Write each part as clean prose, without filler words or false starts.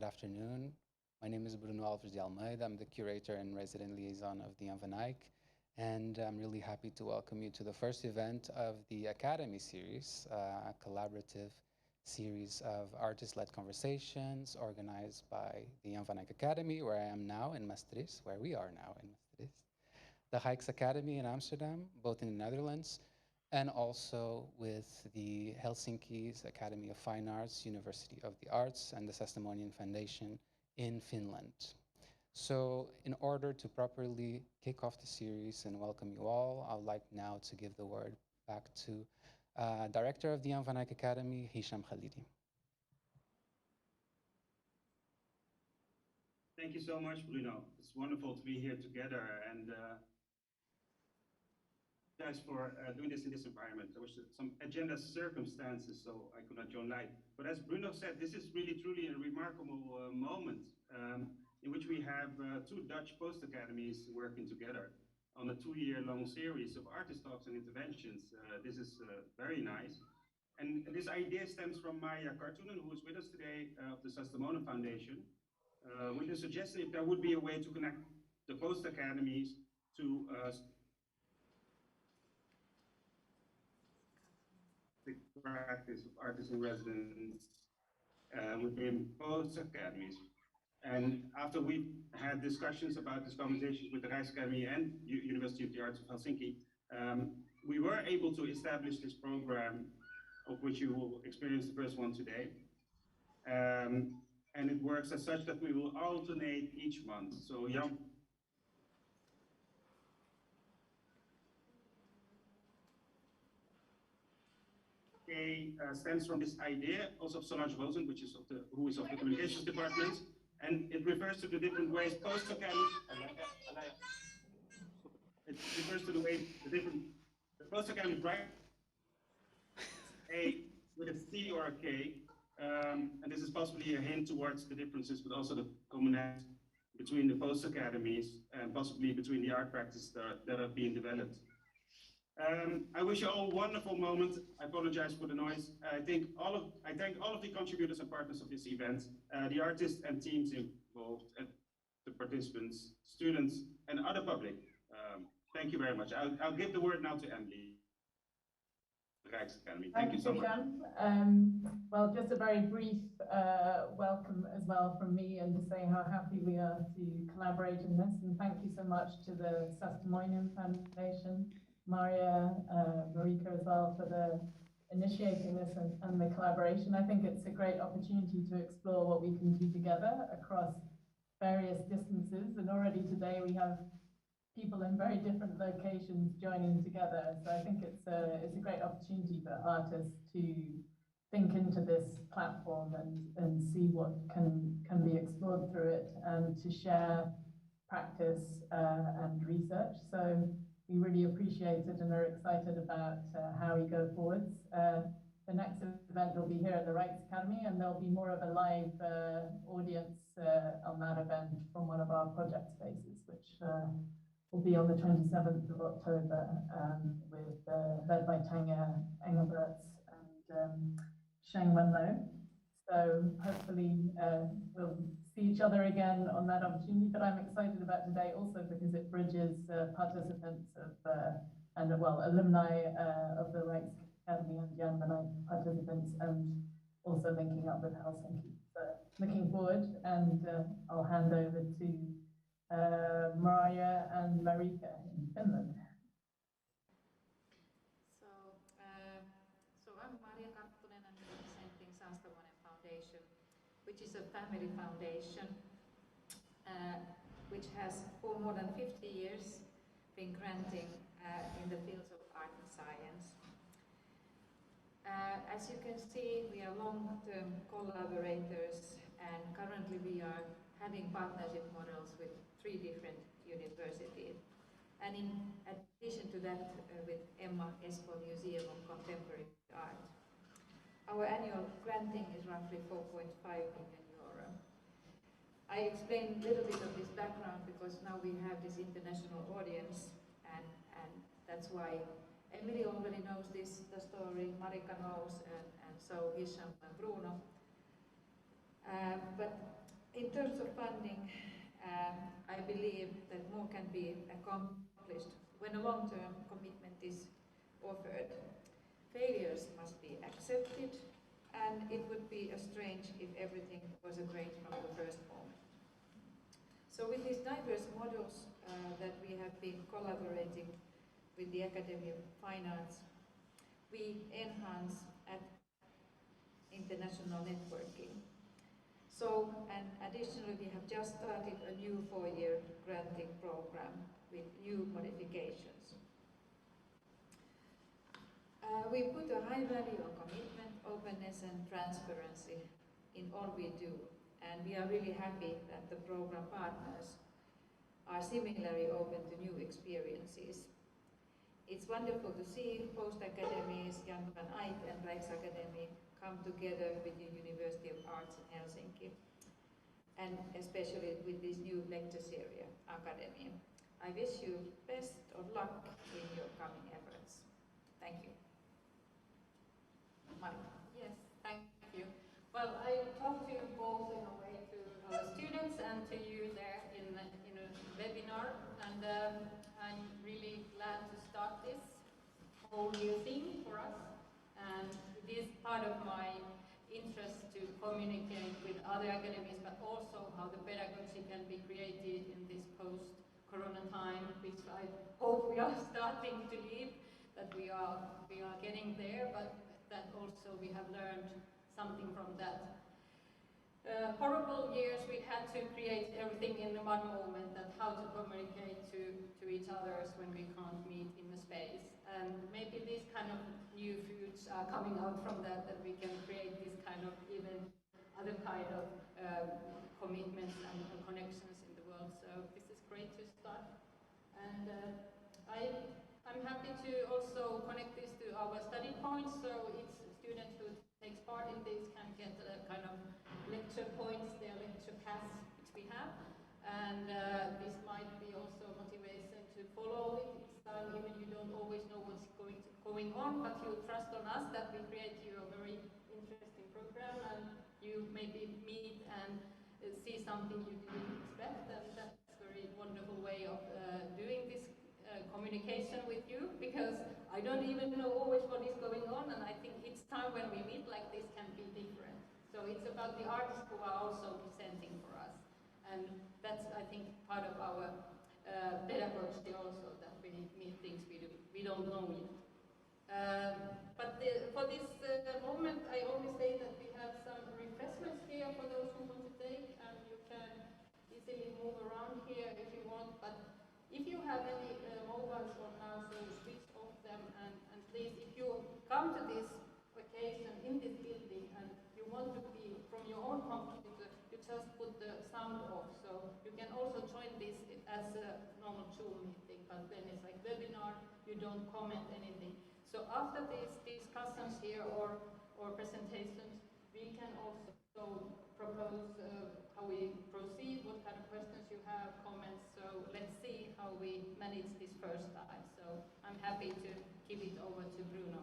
good afternoon. My name is Bruno Alves de Almeida. I'm the curator and resident liaison of the Jan van Eyck, and I'm really happy to welcome you to the first event of the Academy series, a collaborative series of artist-led conversations organized by the Jan van Eyck Academy, where I am now in Maastricht, where we are now in Maastricht, the Hikes Academy in Amsterdam, both in the Netherlands, and also with the Helsinki's Academy of Fine Arts, University of the Arts, and the Sastamonian Foundation in Finland. So in order to properly kick off the series and welcome you all, I would like now to give the word back to Director of the Jan van Eyck Academy, Hisham Khalidi. Thank you so much, Bruno. It's wonderful to be here together, and guys for doing this in this environment. There was some agenda circumstances, so I could not join live. But as Bruno said, this is really truly a remarkable moment in which we have two Dutch post-academies working together on a 2-year-long series of artist talks and interventions. This is very nice. And this idea stems from Maya Kartunen, who is with us today of the Sastamona Foundation, with the suggestion if there would be a way to connect the post-academies to the practice of artists in residence within post academies. And after we had discussions about these conversations with the Rijksacademie and University of the Arts of Helsinki, we were able to establish this program, of which you will experience the first one today. And it works as such that we will alternate each month. So Jan stems from this idea, also of Solange Rosen, which is who is of the communications department, and it refers to the different ways post-academy. It refers to the way the post-academy right A with a C or a K, and this is possibly a hint towards the differences, but also the commonalities between the post-academies and possibly between the art practices that are being developed. I wish you all a wonderful moment. I apologize for the noise. I thank all of the contributors and partners of this event, the artists and teams involved, and the participants, students, and other public. Thank you very much. I'll give the word now to Emily. Rijksacademie. Thank you so much. Well, just a very brief welcome as well from me, and to say how happy we are to collaborate in this. And thank you so much to the Sastamonian Foundation, Maria, Marika as well, for the initiating this and the collaboration. I think it's a great opportunity to explore what we can do together across various distances. And already today we have people in very different locations joining together. So I think it's a great opportunity for artists to think into this platform and see what can be explored through it, and to share practice and research. So we really appreciate it and are excited about how we go forwards. The next event will be here at the Rijksacademie, and there'll be more of a live audience on that event from one of our project spaces, which will be on the 27th of October, with led by Tanya Engelberts and Sheng Wenlo. So hopefully we'll see each other again on that opportunity. But I'm excited about today also because it bridges participants of and well, alumni of the Rijksacademie and Jan van Eyck participants, and also linking up with Helsinki. So looking forward, and I'll hand over to Maria and Marika in Finland. So I'm Maria Karttunen, and representing Sastamonian Foundation, which is a family foundation which has for more than 50 years been granting in the fields of art and science. As you can see, we are long-term collaborators, and currently we are having partnership models with 3 different universities. And in addition to that, with Emma Espoo Museum of Contemporary Art. Our annual granting is roughly 4.5 million euro. I explained a little bit of this background because now we have this international audience, and that's why Emily already knows the story, Marika knows, and so Hisham and Bruno. But in terms of funding, I believe that more can be accomplished when a long-term commitment is offered. Failures must be accepted, and it would be strange if everything was great from the first moment. So with these diverse models that we have been collaborating with the Academy of Fine Arts, we enhance at international networking. So, and additionally, we have just started a new 4-year granting program with new modifications. We put a high value on commitment, openness and transparency in all we do, and we are really happy that the program partners are similarly open to new experiences. It's wonderful to see both academies, Jan van Eyck and Rijksakademie, come together with the University of Arts in Helsinki, and especially with this new lecture series, Academia. I wish you best of luck in your coming efforts. Thank you. Mike. Yes, thank you. Well, I talked to you both in a way to our students and to you there in a webinar, and I'm really glad to start this whole new thing for us. And it is part of my interest to communicate with other academies, but also how the pedagogy can be created in this post-corona time, which I hope we are starting to live, that we are getting there, but that also we have learned something from that. Horrible years, we had to create everything in one moment, that how to communicate to each others when we can't meet in the space. And maybe these kind of new foods are coming out from that, that we can create this kind of even other kind of commitments and connections in the world. So this is great to start. And I'm happy to also connect this to our study points, so each student who takes part in this can get a kind of lecture points, their lecture pass, which we have. And this might be also motivation to follow it each time, even you don't always know what's going on, but you trust on us that we create you a very interesting program, and you maybe meet and see something you didn't expect, and that's a very wonderful way of doing this communication with you, because I don't even know always what is going on, and I think each time when we meet like this can be different. So it's about the artists who are also presenting for us, and that's, I think, part of our pedagogy also, that we meet things we don't know yet. But for this moment, I only say that we have some refreshments here for those who want to take, and you can easily move around here if you want. But if you have any mobiles on now, so switch off them, and please, if you come to this occasion in this building and you want to be from your own computer, you just put the sound off. So you can also join this as a normal Zoom meeting, but then it's like webinar, you don't comment anything. So after these discussions here or presentations, we can also propose how we proceed, what kind of questions you have, comments. So let's see how we manage this first time. So I'm happy to give it over to Bruno.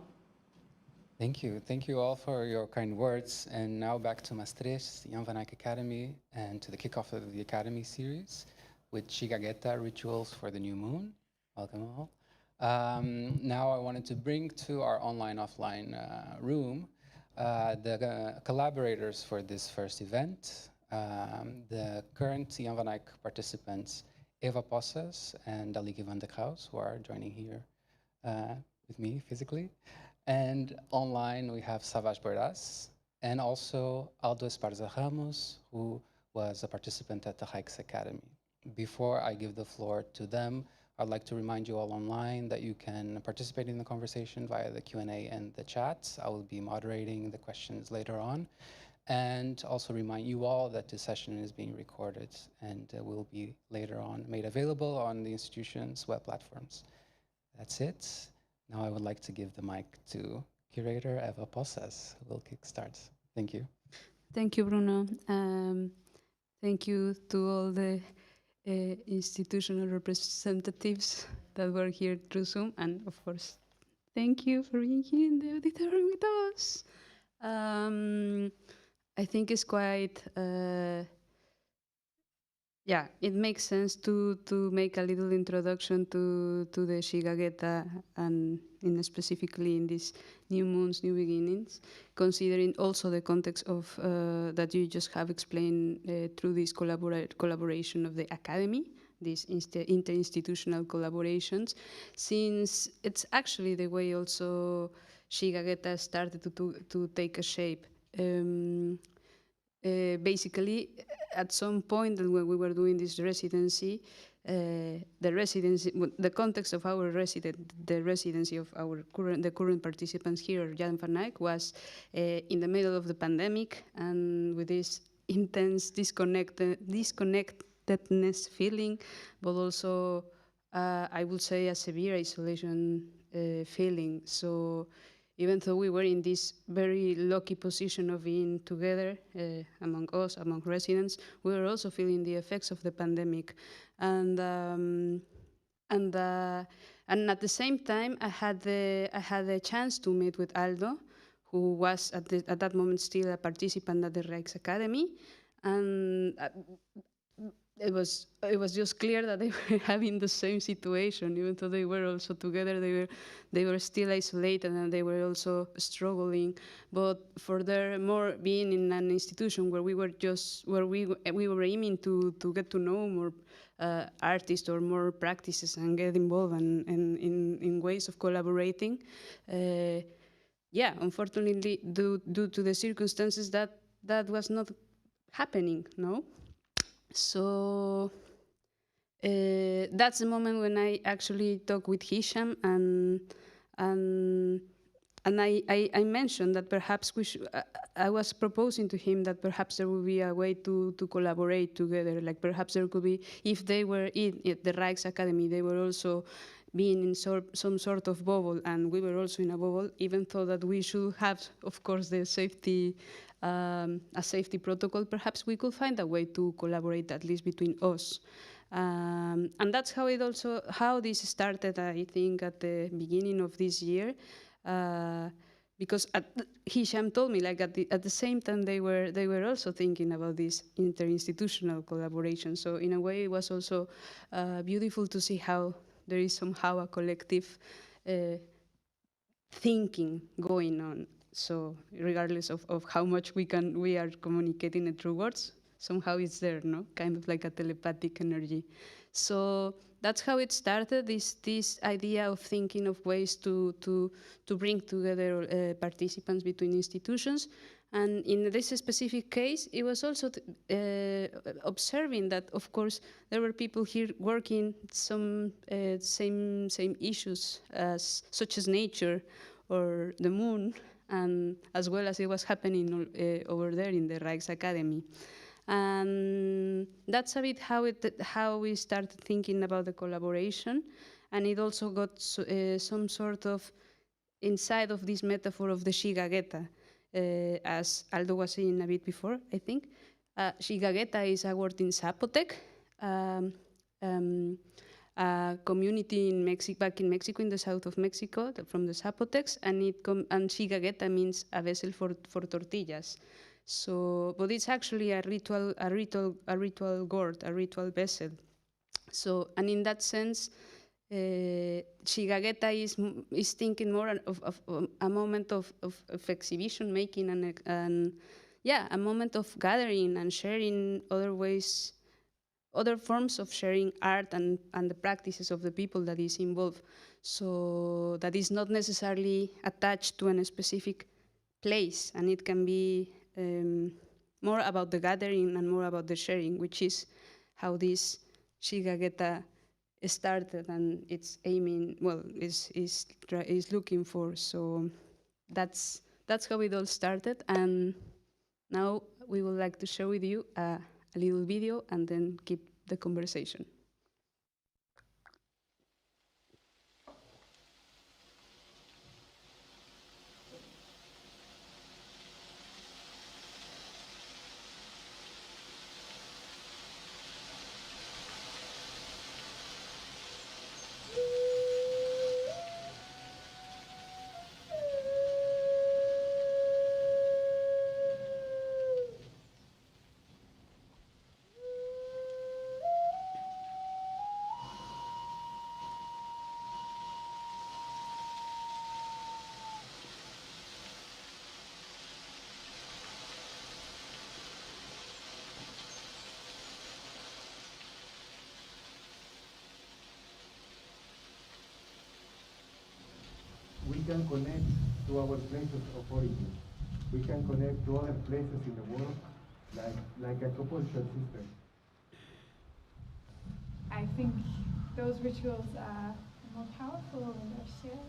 Thank you. Thank you all for your kind words. And now back to Maastricht, Jan van Eyck Academy, and to the kickoff of the Academy series with Xigagueta, Rituals for the New Moon. Welcome all. Now I wanted to bring to our online-offline room the collaborators for this first event, the current Jan van Eyck participants, Eva Posses and Daliki van de Graus, who are joining here with me physically. And online we have Savas Bordas and also Aldo Esparza Ramos, who was a participant at the Rijks Academy. Before I give the floor to them, I'd like to remind you all online that you can participate in the conversation via the Q&A and the chat. I will be moderating the questions later on. And also remind you all that this session is being recorded and will be later on made available on the institution's web platforms. That's it. Now I would like to give the mic to curator Eva Posses, who will kickstart. Thank you. Thank you, Bruno. Thank you to all the institutional representatives that were here through Zoom, and of course, thank you for being here in the auditorium with us. I think it's quite yeah, it makes sense to make a little introduction to the Xigagueta and specifically in this new moons, new beginnings, considering also the context of that you just have explained through this collaboration of the academy, these interinstitutional collaborations, since it's actually the way also Xigagueta started to take a shape. Basically, at some point when we were doing this residency, the context of our the residency of our current participants here at Jan van Eyck was in the middle of the pandemic, and with this intense disconnectedness feeling, but also I would say a severe isolation feeling. So even though we were in this very lucky position of being together among us, among residents, we were also feeling the effects of the pandemic. And and at the same time, I had the chance to meet with Aldo, who was at that moment still a participant at the Rijks Academy, and it was just clear that they were having the same situation, even though they were also together. They were still isolated, and they were also struggling. But furthermore, being in an institution where we were aiming to get to know more artists or more practices and get involved in ways of collaborating. Yeah, unfortunately, due to the circumstances, that was not happening. No. So that's the moment when I actually talked with Hisham, and I mentioned that perhaps we should. I was proposing to him that perhaps there would be a way to collaborate together. Like perhaps there could be, if they were in the Rijks Academy, they were also being in some sort of bubble, and we were also in a bubble. Even though that we should have, of course, the safety. A safety protocol, perhaps we could find a way to collaborate at least between us. And that's how this started, I think, at the beginning of this year. Because Hisham told me, like at the same time, they were also thinking about this interinstitutional collaboration. So in a way, it was also beautiful to see how there is somehow a collective thinking going on. So regardless of how much we are communicating it through words, somehow it's there, no? Kind of like a telepathic energy. So that's how it started. This idea of thinking of ways to bring together participants between institutions. And in this specific case, it was also observing that, of course, there were people here working some same issues such as nature or the moon, and as well as it was happening over there in the Rijks Academy. And that's a bit how we started thinking about the collaboration, and it also got some sort of inside of this metaphor of the Xigagueta, as Aldo was saying a bit before, I think. Xigagueta is a word in Zapotec. A community in Mexico, back in Mexico, in the south of Mexico, from the Zapotecs, and Xigagueta means a vessel for tortillas. So, but it's actually a ritual gourd, a ritual vessel. So, and in that sense, Xigagueta is thinking more of a moment of exhibition making and yeah, a moment of gathering and sharing other ways, other forms of sharing art and the practices of the people that is involved. So that is not necessarily attached to a specific place, and it can be more about the gathering and more about the sharing, which is how this Xigagueta started and it's aiming, well, is looking for. So that's how it all started, and now we would like to share with you a little video and then keep the conversation. can connect to our places of origin. We can connect to other places in the world, like a composition system. I think those rituals are more powerful when they're shared.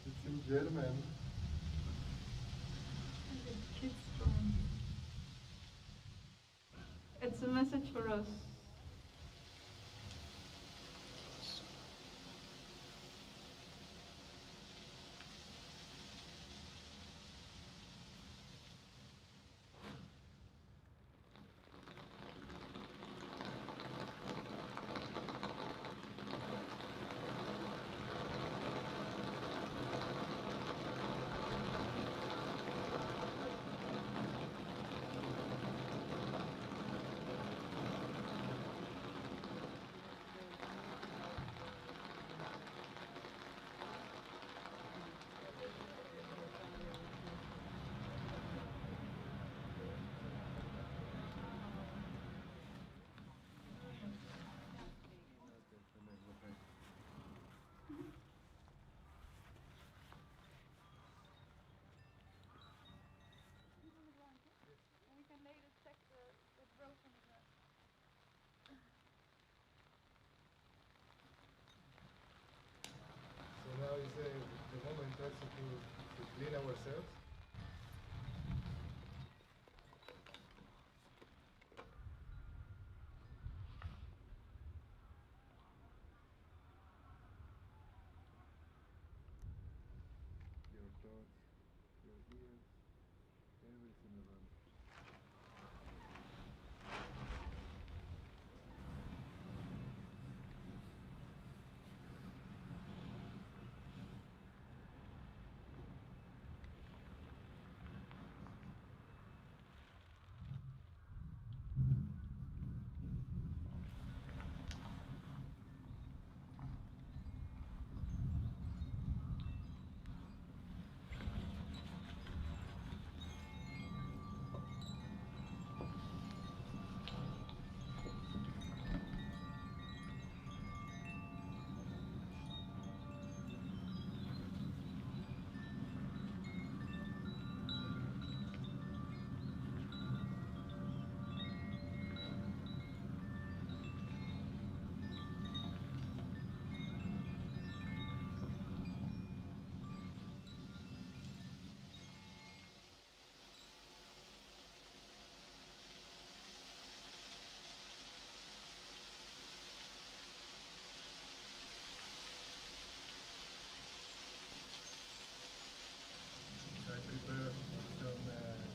It's in German. It's a message for us. So now is the moment also to clean ourselves. Your thoughts, your ears, everything around.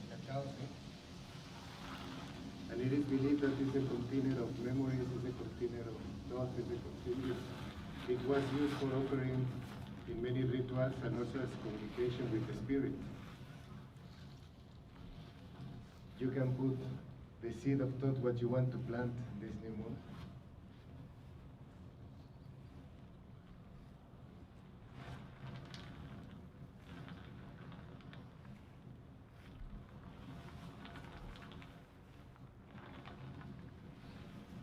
Cacao, and it is believed that it's a container of memories, it's a container of thoughts, it's a container. It was used for offering in many rituals and also as communication with the spirit. You can put the seed of thought what you want to plant this new moon.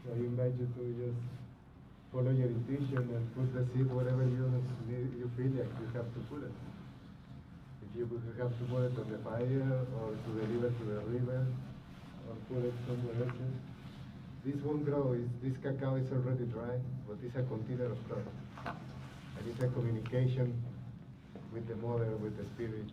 So I invite you to just follow your intuition and put the seed wherever you feel like you have to put it. If you have to put it on the fire or to deliver to the river or put it somewhere else, this won't grow. This cacao is already dry, but it's a container of thought. And it's a communication with the mother, with the spirit.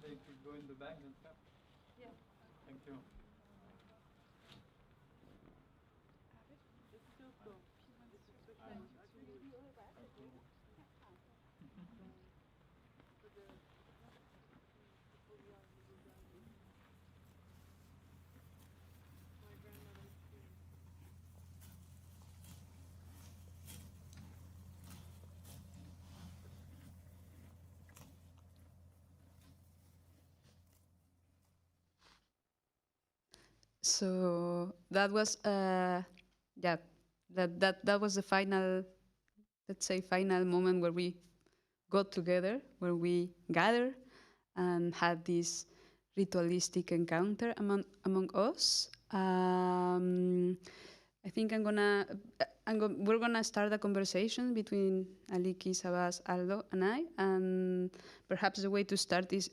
they could go in the back, then fair. Yeah. Thank you. So that was yeah, that was the final, let's say, final moment where we got together, where we gathered and had this ritualistic encounter among us. I think we're gonna start a conversation between Aliki, Sabas, Aldo, and I, and perhaps the way to start is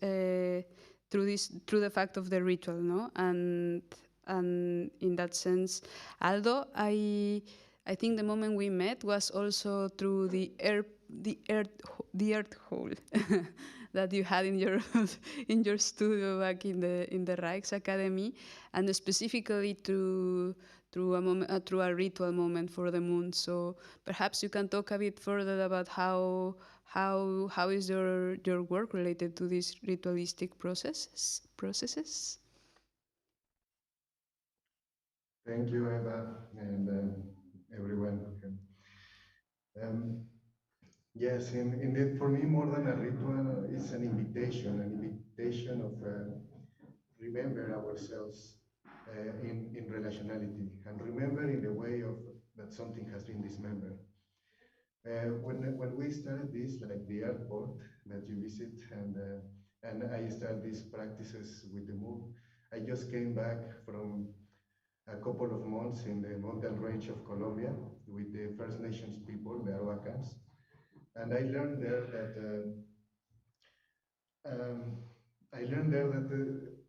through the fact of the ritual, no? And in that sense, Aldo, I think the moment we met was also through the earth hole that you had in your in your studio back in the Rijksacademie, and specifically through a ritual moment for the moon. So perhaps you can talk a bit further about how is your work related to these ritualistic processes. Thank you, Eva, and everyone. Um, yes, indeed, for me, more than a ritual, it's an invitation of remember ourselves in relationality, and remember in the way of that something has been dismembered. When we started this, like the airport that you visit, and I started these practices with the moon, I just came back from a couple of months in the mountain range of Colombia with the First Nations people, the Araucans, and I learned there that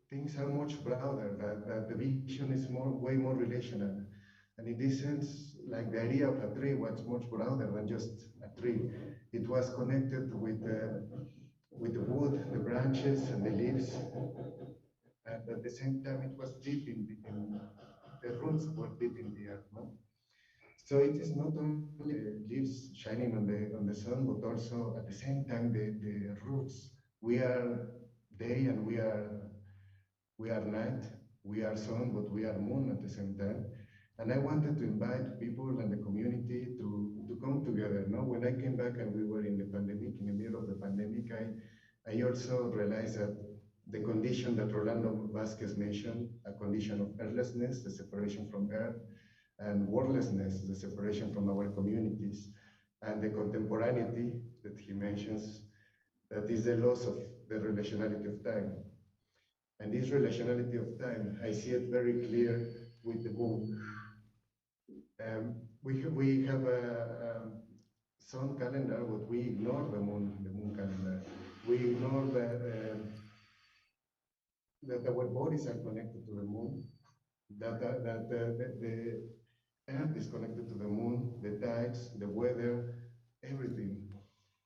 things are much broader, that the vision is way more relational. And in this sense, like the idea of a tree was much broader than just a tree. It was connected with the wood, the branches, and the leaves. And at the same time, it was deep in the roots were deep in the earth. No? So it is not only the leaves shining on the sun, but also at the same time the roots. We are day and we are night, we are sun, but we are moon at the same time. And I wanted to invite people and the community to come together. No? When I came back and we were in the pandemic, in the middle of the pandemic, I also realized that the condition that Rolando Vasquez mentioned, a condition of earthlessness, the separation from earth, and wordlessness, the separation from our communities, and the contemporaneity that he mentions, that is the loss of the relationality of time. And this relationality of time, I see it very clear with the moon. We have a sun calendar, but we ignore the moon calendar. We ignore that our bodies are connected to the moon, that the earth is connected to the moon, the tides, the weather, everything.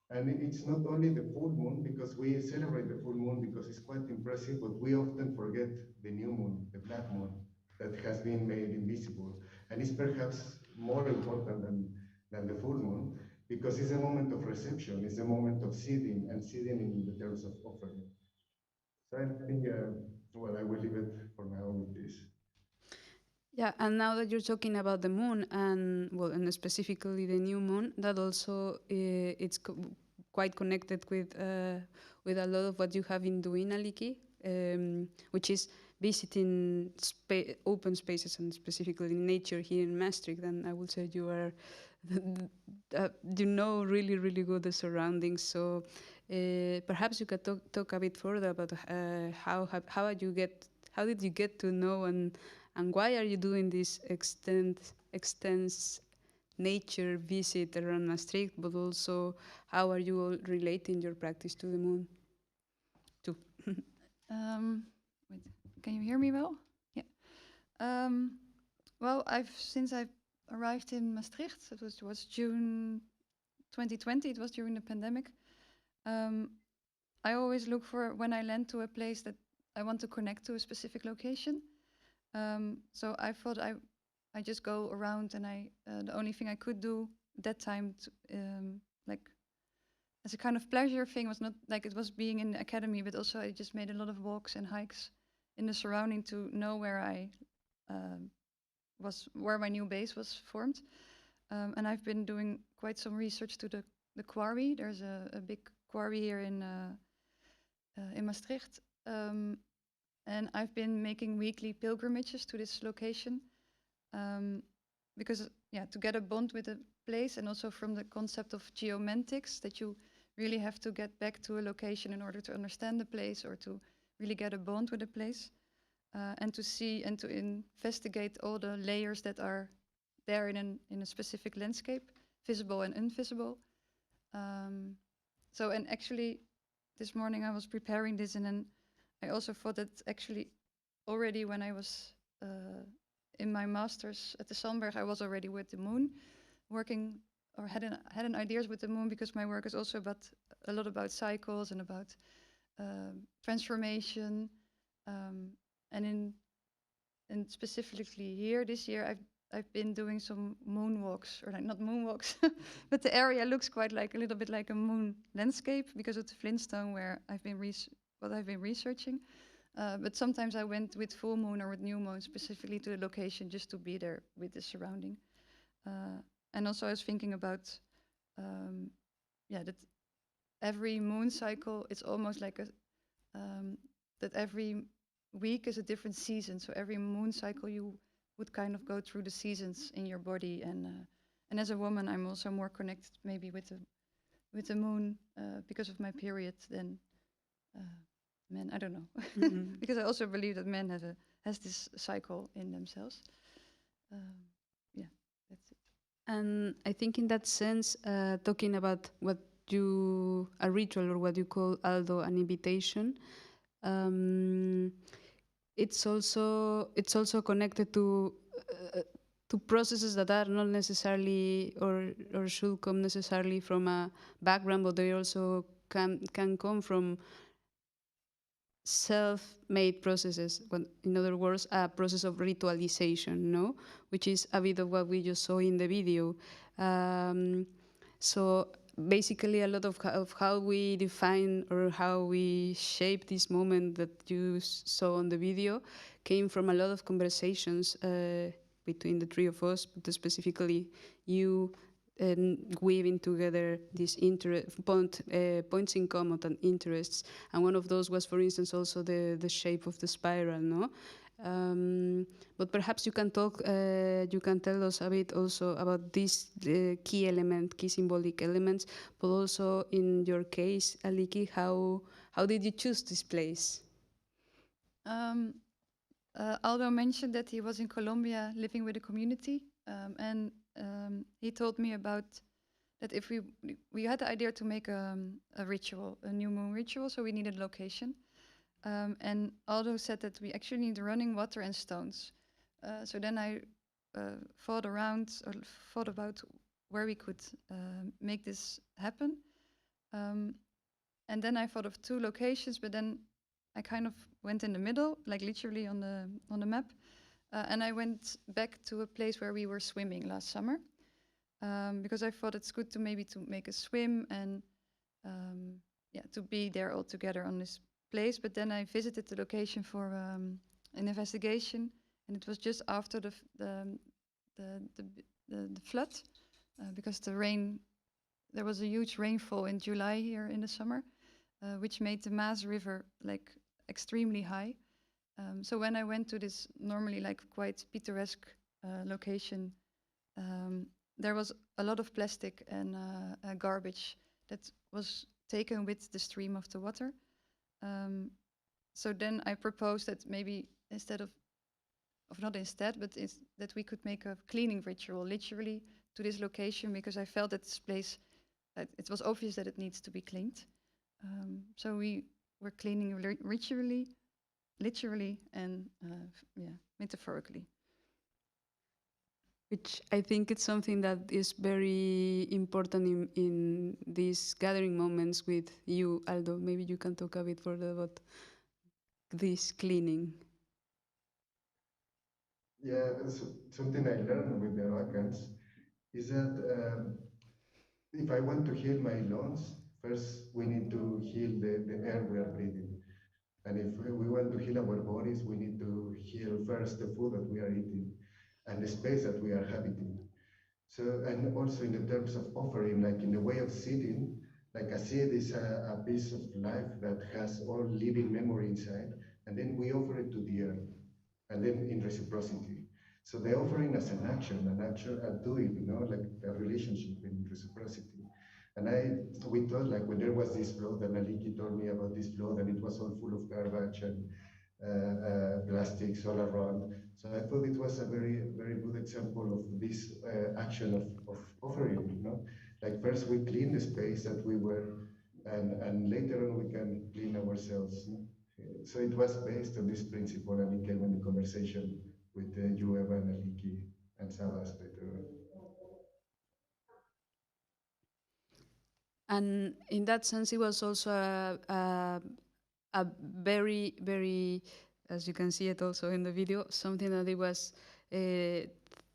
And it's not only the full moon, because we celebrate the full moon because it's quite impressive, but we often forget the new moon, the black moon, that has been made invisible. And it's perhaps more important than the full moon, because it's a moment of reception, it's a moment of seeding, and seeding in the terms of offering. So I think, well, I will leave it for now with this. Yeah, and now that you're talking about the moon and specifically the new moon, that also quite connected with a lot of what you have been doing, Aliki, which is visiting open spaces and specifically nature here in Maastricht. And I would say you are, you know, really good the surroundings. So perhaps you could talk a bit further about how did you get to know and why are you doing this extensive nature visit around Maastricht, but also how are you all relating your practice to the moon? Too. Wait, can you hear me well? Yeah. Well, since I've arrived in Maastricht, it was June 2020. It was during the pandemic. I always look for, when I land to a place, that I want to connect to a specific location. So I thought I just go around, and the only thing I could do at that time, like as a kind of pleasure thing, was not like it was being in the academy, but also I just made a lot of walks and hikes in the surrounding to know where I where my new base was formed. And I've been doing quite some research to the quarry. There's a big quarry here in Maastricht. And I've been making weekly pilgrimages to this location because, yeah, to get a bond with the place, and also from the concept of geomantics, that you really have to get back to a location in order to understand the place or to really get a bond with the place, and to see and to investigate all the layers that are there in a specific landscape, visible and invisible. So, and actually, this morning I was preparing this, and then I also thought that actually already when I was in my master's at the Sandberg, I was already with the moon, working or had an ideas with the moon, because my work is also about a lot about cycles and about transformation, and specifically here this year I've been doing some moonwalks, or like not moonwalks, but the area looks quite like a little bit like a moon landscape because of the Flintstone where I've been researching. But sometimes I went with full moon or with new moon specifically to the location just to be there with the surrounding. And also I was thinking about, that every moon cycle, it's almost like that every week is a different season. So every moon cycle you would kind of go through the seasons in your body. And as a woman, I'm also more connected maybe with the moon because of my period than men. I don't know. Mm-hmm. Because I also believe that men has this cycle in themselves. Yeah, that's it. And I think in that sense, talking about a ritual, or what you call, Aldo, an invitation, it's also connected to processes that are not necessarily or should come necessarily from a background, but they also can come from self-made processes. In other words, a process of ritualization, no? Which is a bit of what we just saw in the video. So basically, a lot of how we define or how we shape this moment that you saw on the video came from a lot of conversations between the three of us, but specifically you, and weaving together these points in common and interests. And one of those was, for instance, also the shape of the spiral, no? But perhaps you can tell us a bit also about this key symbolic elements, but also in your case, Aliki, how did you choose this place? Aldo mentioned that he was in Colombia living with a community, and he told me about that if we had the idea to make a ritual, a new moon ritual, so we needed a location. And Aldo said that we actually need running water and stones. So then I thought about where we could make this happen. And then I thought of 2 locations, but then I kind of went in the middle, like literally on the map. And I went back to a place where we were swimming last summer, because I thought it's good to make a swim and to be there all together on this place. But then I visited the location for an investigation, and it was just after the flood, because there was a huge rainfall in July here in the summer, which made the Maas River like extremely high. So when I went to this normally like quite picturesque location, there was a lot of plastic and garbage that was taken with the stream of the water. So then I proposed that maybe that we could make a cleaning ritual literally to this location, because I felt that this place, it was obvious that it needs to be cleaned. So we were cleaning ritually, literally, and metaphorically. which I think it's something that is very important in these gathering moments with you, Aldo. Maybe you can talk a bit further about this cleaning. Yeah, something I learned with the vacants is that if I want to heal my lungs, first we need to heal the air we are breathing. And if we want to heal our bodies, we need to heal first the food that we are eating and the space that we are habiting. So, and also in the terms of offering, like in the way of sitting, like a seed is a piece of life that has all living memory inside, and then we offer it to the earth, and then in reciprocity. So the offering as an action, a doing, like a relationship in reciprocity. And we thought like when there was this flood, and Aliki told me about this flood, and it was all full of garbage and plastics all around. So I thought it was a very, very good example of this action of offering, Like first we clean the space that we were, and later on we can clean ourselves. So it was based on this principle, and it came in the conversation with you, Eva, and Aliki, and Sabas later on. And in that sense, it was also a very, very, as you can see it also in the video, something that it was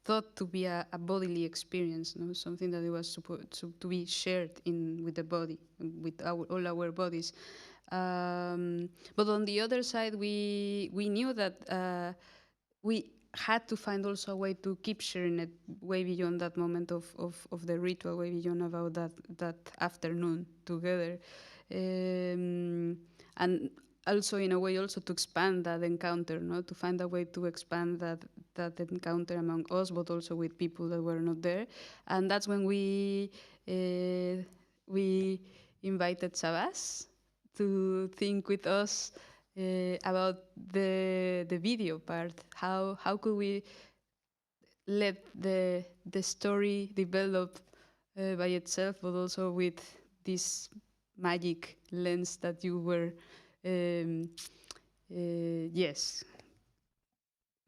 thought to be a bodily experience, no? Something that it was supposed to be shared with the body, with all our bodies. But on the other side, we knew that we had to find also a way to keep sharing it way beyond that moment of the ritual, way beyond about that afternoon together. And also in a way also to expand that encounter, no? To find a way to expand that encounter among us, but also with people that were not there. And that's when we invited Sabas to think with us about the video part. How could we let the story develop by itself, but also with this magic lens that you were yes,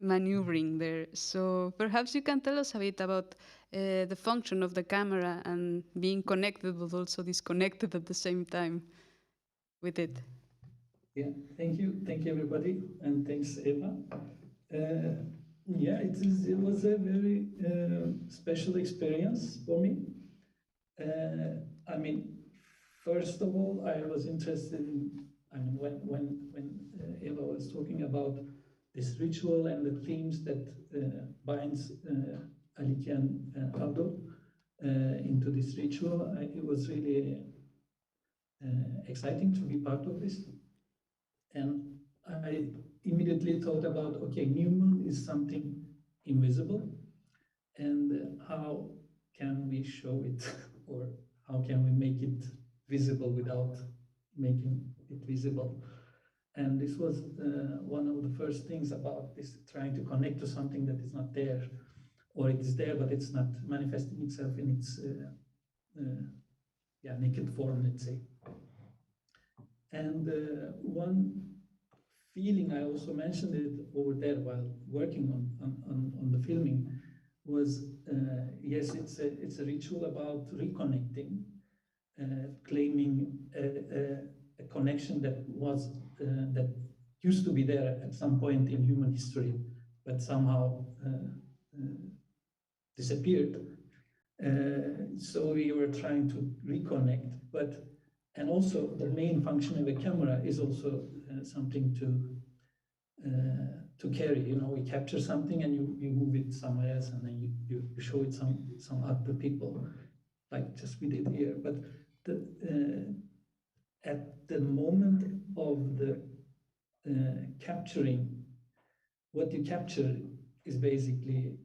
maneuvering there. So perhaps you can tell us a bit about the function of the camera and being connected but also disconnected at the same time with it. Yeah, thank you everybody, and thanks Eva. Yeah, it was a very special experience for me. I mean, first of all, I was interested in, I mean, when Eva was talking about this ritual and the themes that binds Aliki and Aldo into this ritual, it was really exciting to be part of this. And I immediately thought about, okay, new moon is something invisible, and how can we show it, or how can we make it visible without making it visible? And this was one of the first things about this, trying to connect to something that is not there, or it is there, but it's not manifesting itself in its naked form, let's say. And one feeling, I also mentioned it over there while working on the filming, was yes, it's a ritual about reconnecting, claiming a connection that was that used to be there at some point in human history, but somehow disappeared. So we were trying to reconnect, and also the main function of a camera is also something to carry. You know, we capture something and you move it somewhere else, and then you show it some other people, like just we did here. But at the moment of the capturing, what you capture is basically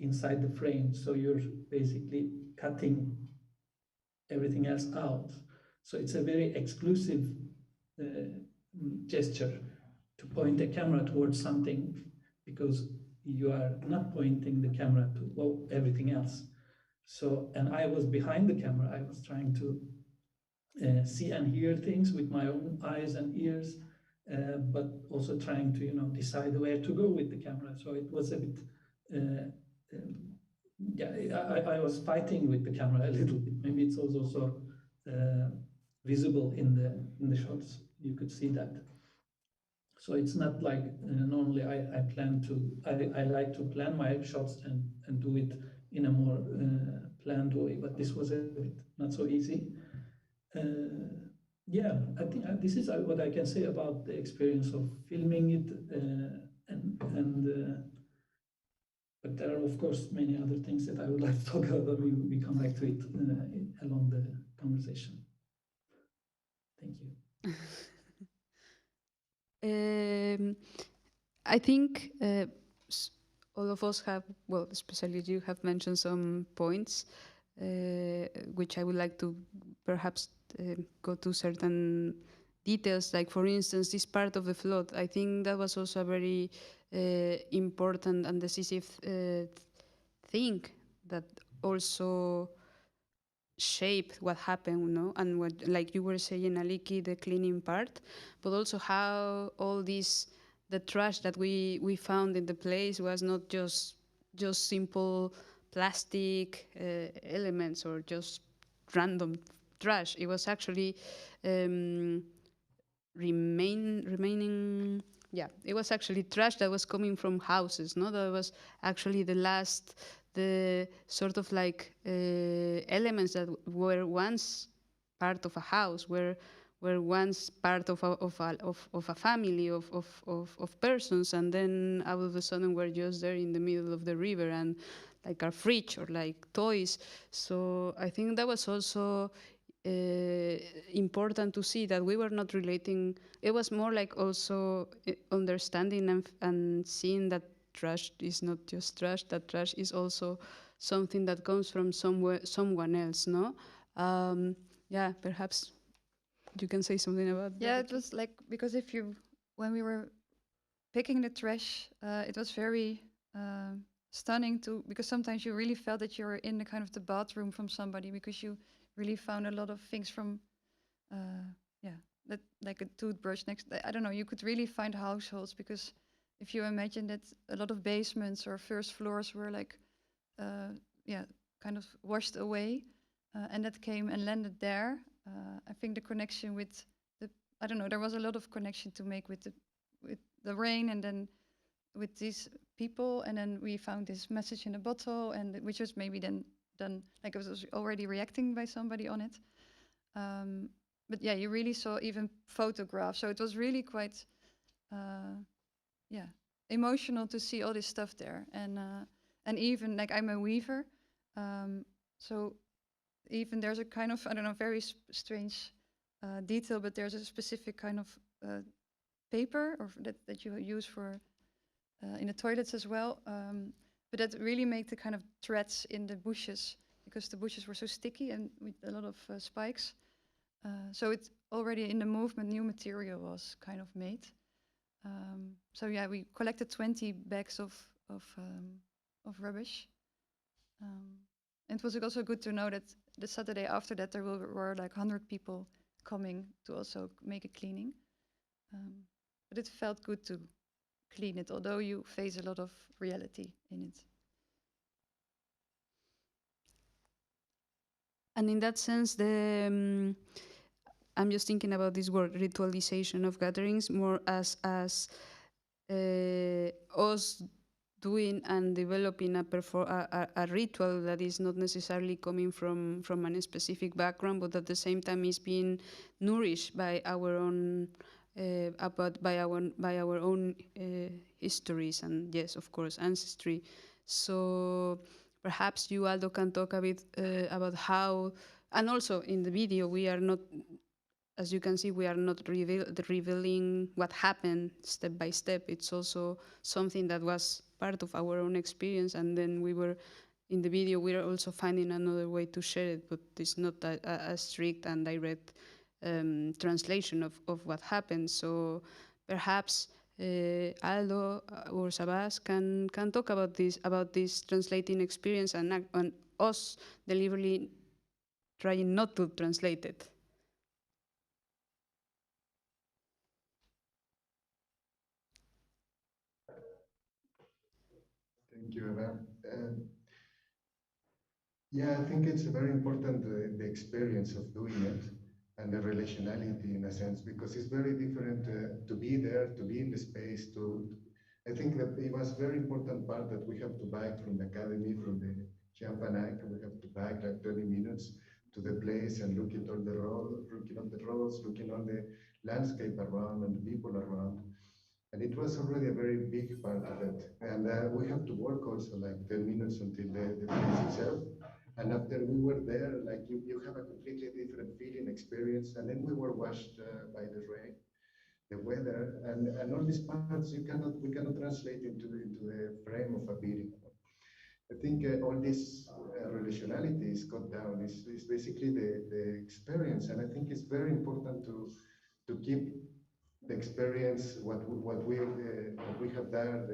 inside the frame. So you're basically cutting everything else out. So it's a very exclusive gesture to point a camera towards something, because you are not pointing the camera to everything else. So, and I was behind the camera. I was trying to see and hear things with my own eyes and ears, but also trying to, decide where to go with the camera. So it was a bit yeah, I was fighting with the camera a little bit. Maybe it's also visible in the shots. You could see that. So it's not like normally I plan to, I like to plan my shots and do it in a more planned way, but this was a bit not so easy. Yeah, I think this is what I can say about the experience of filming it, but there are of course many other things that I would like to talk about, but we come back to it along the conversation. Thank you. I think all of us have, well, especially you have mentioned some points, which I would like to perhaps go to certain details. Like, for instance, this part of the flood. I think that was also a very important and decisive thing that also shaped what happened, no? And what, like you were saying, Aliki, the cleaning part, but also how all this, the trash that we found in the place was not just simple plastic elements or just random trash. It was actually um, remaining. Yeah, it was actually trash that was coming from houses. No, that was actually the sort of like elements that were once part of a house, were once part of a family of persons, and then all of a sudden we're just there in the middle of the river, and like our fridge or like toys. So I think that was also important to see that we were not relating. It was more like also understanding and seeing that trash is not just trash, that trash is also something that comes from somewhere, someone else, no? Yeah, perhaps you can say something about that. Yeah, it was like, because when we were picking the trash, it was very stunning because sometimes you really felt that you were in the kind of the bathroom from somebody, because you really found a lot of things from, yeah, that, like a toothbrush next. I don't know. You could really find households, because if you imagine that a lot of basements or first floors were like, yeah, kind of washed away, and that came and landed there. I think the connection with I don't know, there was a lot of connection to make with the rain, and then with these people, and then we found this message in a bottle, and which was maybe then done, like it was already reacting by somebody on it. But yeah, you really saw even photographs, so it was really quite, yeah, emotional to see all this stuff there, and even like I'm a weaver, so even there's a kind of, I don't know, very strange detail, but there's a specific kind of paper or that you use for in the toilets as well. But that really made the kind of threads in the bushes, because the bushes were so sticky and with a lot of spikes. So it's already in the movement, new material was kind of made. So yeah, we collected 20 bags of rubbish. It was also good to know that the Saturday after that there were like 100 people coming to also make a cleaning. But it felt good to clean it, although you face a lot of reality in it. And in that sense, I'm just thinking about this word ritualization of gatherings more as us doing and developing a ritual that is not necessarily coming from a specific background, but at the same time is being nourished by our own by our own histories and, yes, of course, ancestry. So perhaps you, Aldo, can talk a bit about how, and also in the video we are not, as you can see, we are not revealing what happened step by step. It's also something that was part of our own experience, and then we were, in the video, we are also finding another way to share it, but it's not a strict and direct translation of what happened. So perhaps Aldo or Sabas can talk about this translating experience, and us deliberately trying not to translate it. Thank you, Eva. Yeah, I think it's very important, the experience of doing it and the relationality in a sense, because it's very different to be there, to be in the space, I think that it was very important part that we have to back from the academy, from the Champagne, we have to back like 30 minutes to the place and look at all the road, looking at the roads, looking on the landscape around and the people around. And it was already a very big part of it. And we have to work also like 10 minutes until the place itself. And after we were there, like you have a completely different feeling, experience. And then we were washed by the rain, the weather, and all these parts we cannot translate into the frame of a video. I think all this relationality is cut down. Is basically the experience, and I think it's very important to keep the experience, what we have done,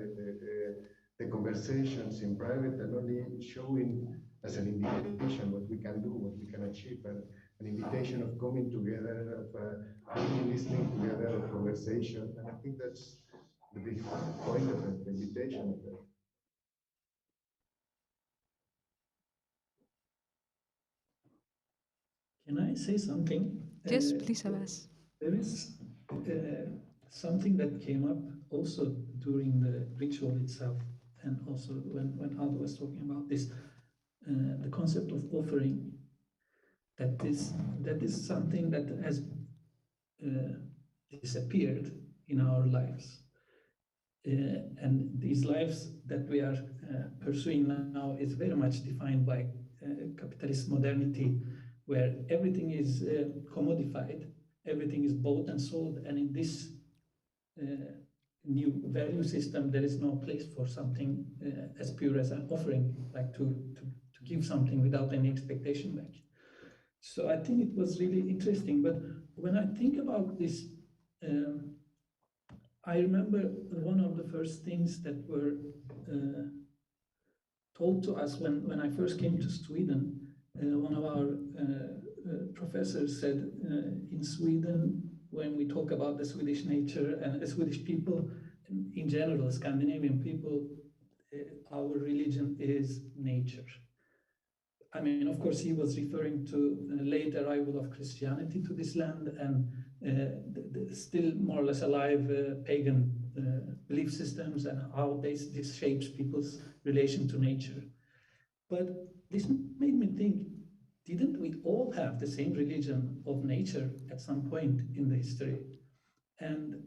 the conversations in private, and only showing as an invitation what we can do, what we can achieve, and an invitation of coming together, of really listening together, of conversation, and I think that's the big point of it, the invitation of it. Can I say something? Yes, please, Abbas. There is something that came up also during the ritual itself, and also when Aldo was talking about this, the concept of offering. That is something that has disappeared in our lives. And these lives that we are pursuing now is very much defined by capitalist modernity, where everything is commodified, everything is bought and sold, and in this new value system, there is no place for something as pure as an offering, like to give something without any expectation back. So I think it was really interesting. But when I think about this, I remember one of the first things that were told to us when I first came to Sweden. One of our professors said, in Sweden, when we talk about the Swedish nature and the Swedish people, in general, Scandinavian people, our religion is nature. I mean, of course, he was referring to the late arrival of Christianity to this land and the still more or less alive pagan belief systems and how this shapes people's relation to nature. But this made me think, didn't we all have the same religion of nature at some point in the history? And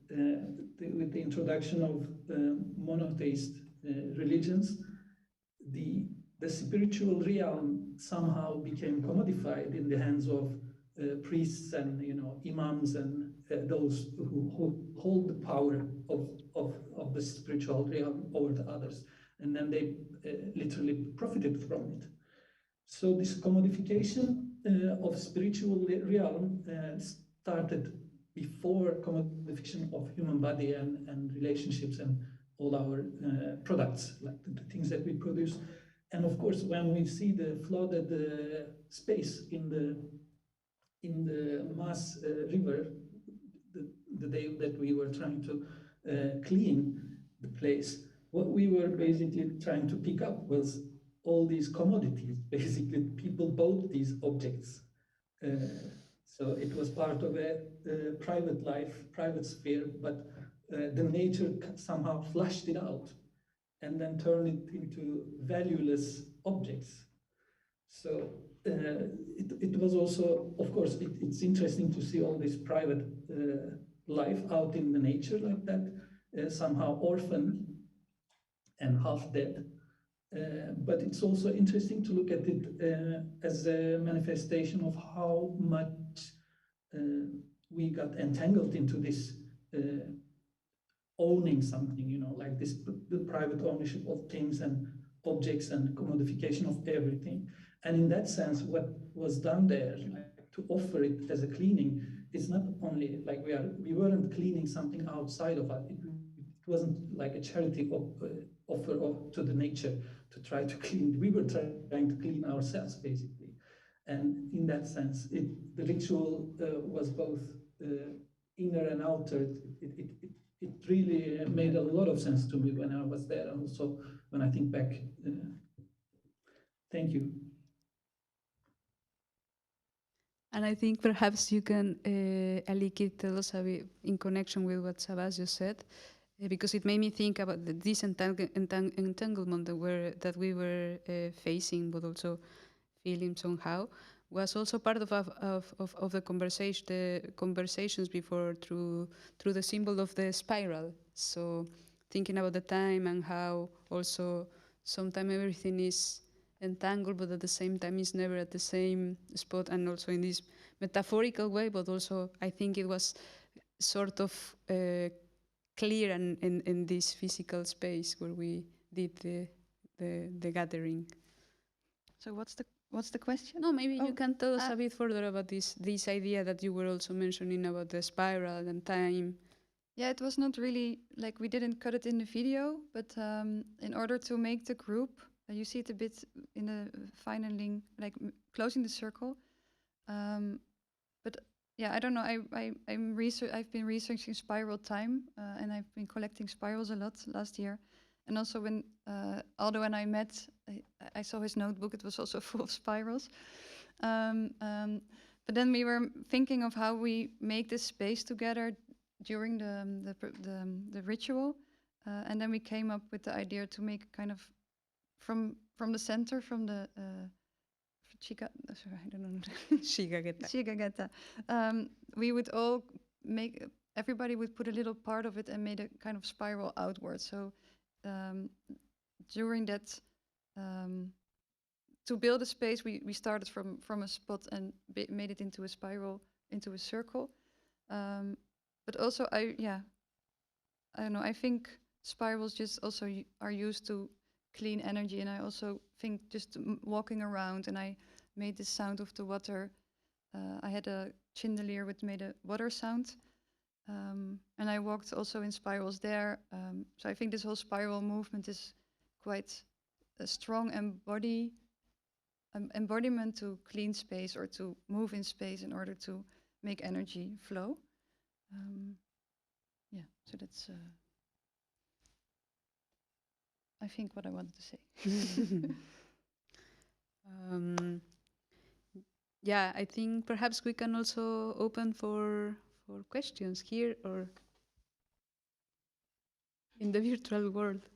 with the introduction of monotheist religions, the spiritual realm somehow became commodified in the hands of priests and imams and those who hold the power of the spiritual realm over the others, and then they literally profited from it. So this commodification of spiritual realm started before commodification of human body and relationships and all our products, like the things that we produce. And of course, when we see the flooded space in the Maas River, the day that we were trying to clean the place, what we were basically trying to pick up was all these commodities. Basically, people bought these objects. So it was part of a private life, private sphere, but the nature somehow flushed it out and then turned it into valueless objects. So it was also, of course, it's interesting to see all this private life out in the nature like that, somehow orphaned and half dead. But it's also interesting to look at it as a manifestation of how much we got entangled into this owning something, like this, the private ownership of things and objects and commodification of everything. And in that sense, what was done there, like, to offer it as a cleaning, is not only like we weren't cleaning something outside of it. It wasn't like a charity offer to the nature to try to clean. We were trying to clean ourselves, basically. And in that sense, the ritual was both inner and outer. It really made a lot of sense to me when I was there, and also when I think back. Thank you. And I think perhaps you can, Aliki, tell us a bit in connection with what Sabas just said, because it made me think about this entanglement that we were facing, but also feeling somehow, was also part of the conversations before through the symbol of the spiral. So thinking about the time and how also sometimes everything is entangled, but at the same time is never at the same spot, and also in this metaphorical way, but also I think it was sort of clear in this physical space where we did the gathering. So what's the question? No, maybe you can tell us a bit further about this idea that you were also mentioning about the spiral and time. Yeah, it was not really like we didn't cut it in the video, but in order to make the group, you see it a bit in the finaling, like closing the circle. But yeah, I don't know. I've been researching spiral time, and I've been collecting spirals a lot last year. And also when Aldo and I met, I saw his notebook. It was also full of spirals. But then we were thinking of how we make this space together during the ritual, and then we came up with the idea to make kind of from the center, from the Xigagueta. We would all make, everybody would put a little part of it and made a kind of spiral outward. So during that, to build a space, we started from a spot and made it into a spiral, into a circle. But also, I don't know, I think spirals just also are used to clean energy, and I also think just walking around, and I made the sound of the water. I had a chandelier which made a water sound, and I walked also in spirals there. So I think this whole spiral movement is quite a strong embodiment to clean space or to move in space in order to make energy flow. Yeah, so that's I think what I wanted to say. Yeah, I think perhaps we can also open for questions here or in the virtual world.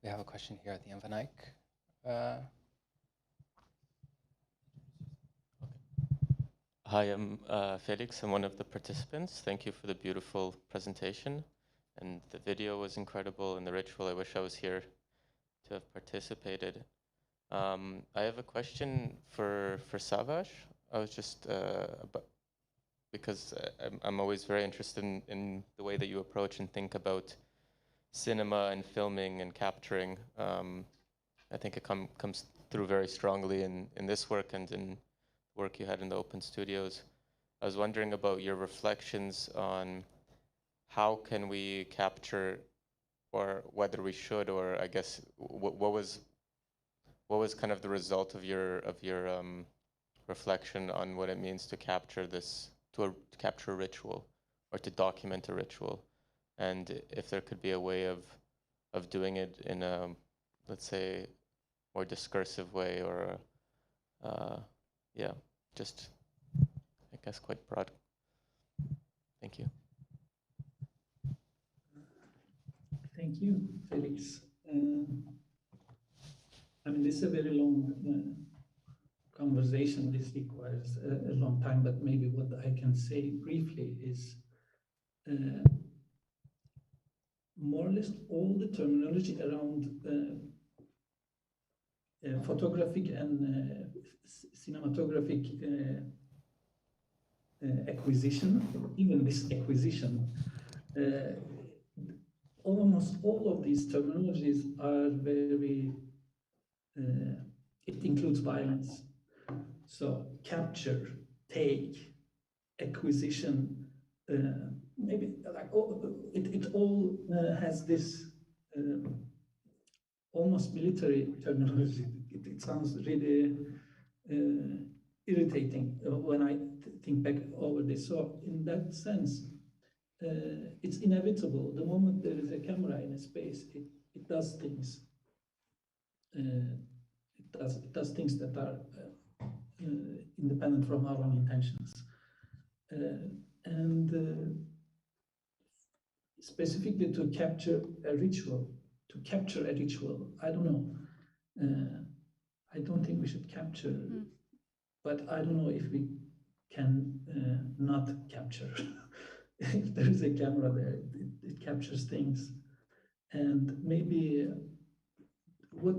We have a question here at the Van Eyck. Hi, I'm Felix. I'm one of the participants. Thank you for the beautiful presentation. And the video was incredible, and the ritual. I wish I was here to have participated. I have a question for Savas. I was just because I'm always very interested in the way that you approach and think about cinema and filming and capturing. I think it comes through very strongly in this work and in work you had in the open studios. I was wondering about your reflections on how can we capture, or whether we should, or I guess what was kind of the result of your reflection on what it means to capture this, to capture a ritual or to document a ritual, and if there could be a way of doing it in a, let's say, more discursive way, or yeah, just I guess quite broad. Thank you. Thank you, Felix. I mean, this is a very long conversation. This requires a long time, but maybe what I can say briefly is more or less all the terminology around photographic and cinematographic acquisition, even this acquisition, almost all of these terminologies are very, it includes violence. So capture, take, acquisition, maybe like it all has this almost military terminology. It sounds really, irritating when I think back over this. So in that sense, it's inevitable. The moment there is a camera in a space, it does things. It does things that are independent from our own intentions. And specifically to capture a ritual, I don't know. I don't think we should capture, but I don't know if we can not capture. If there is a camera there, it captures things. And maybe what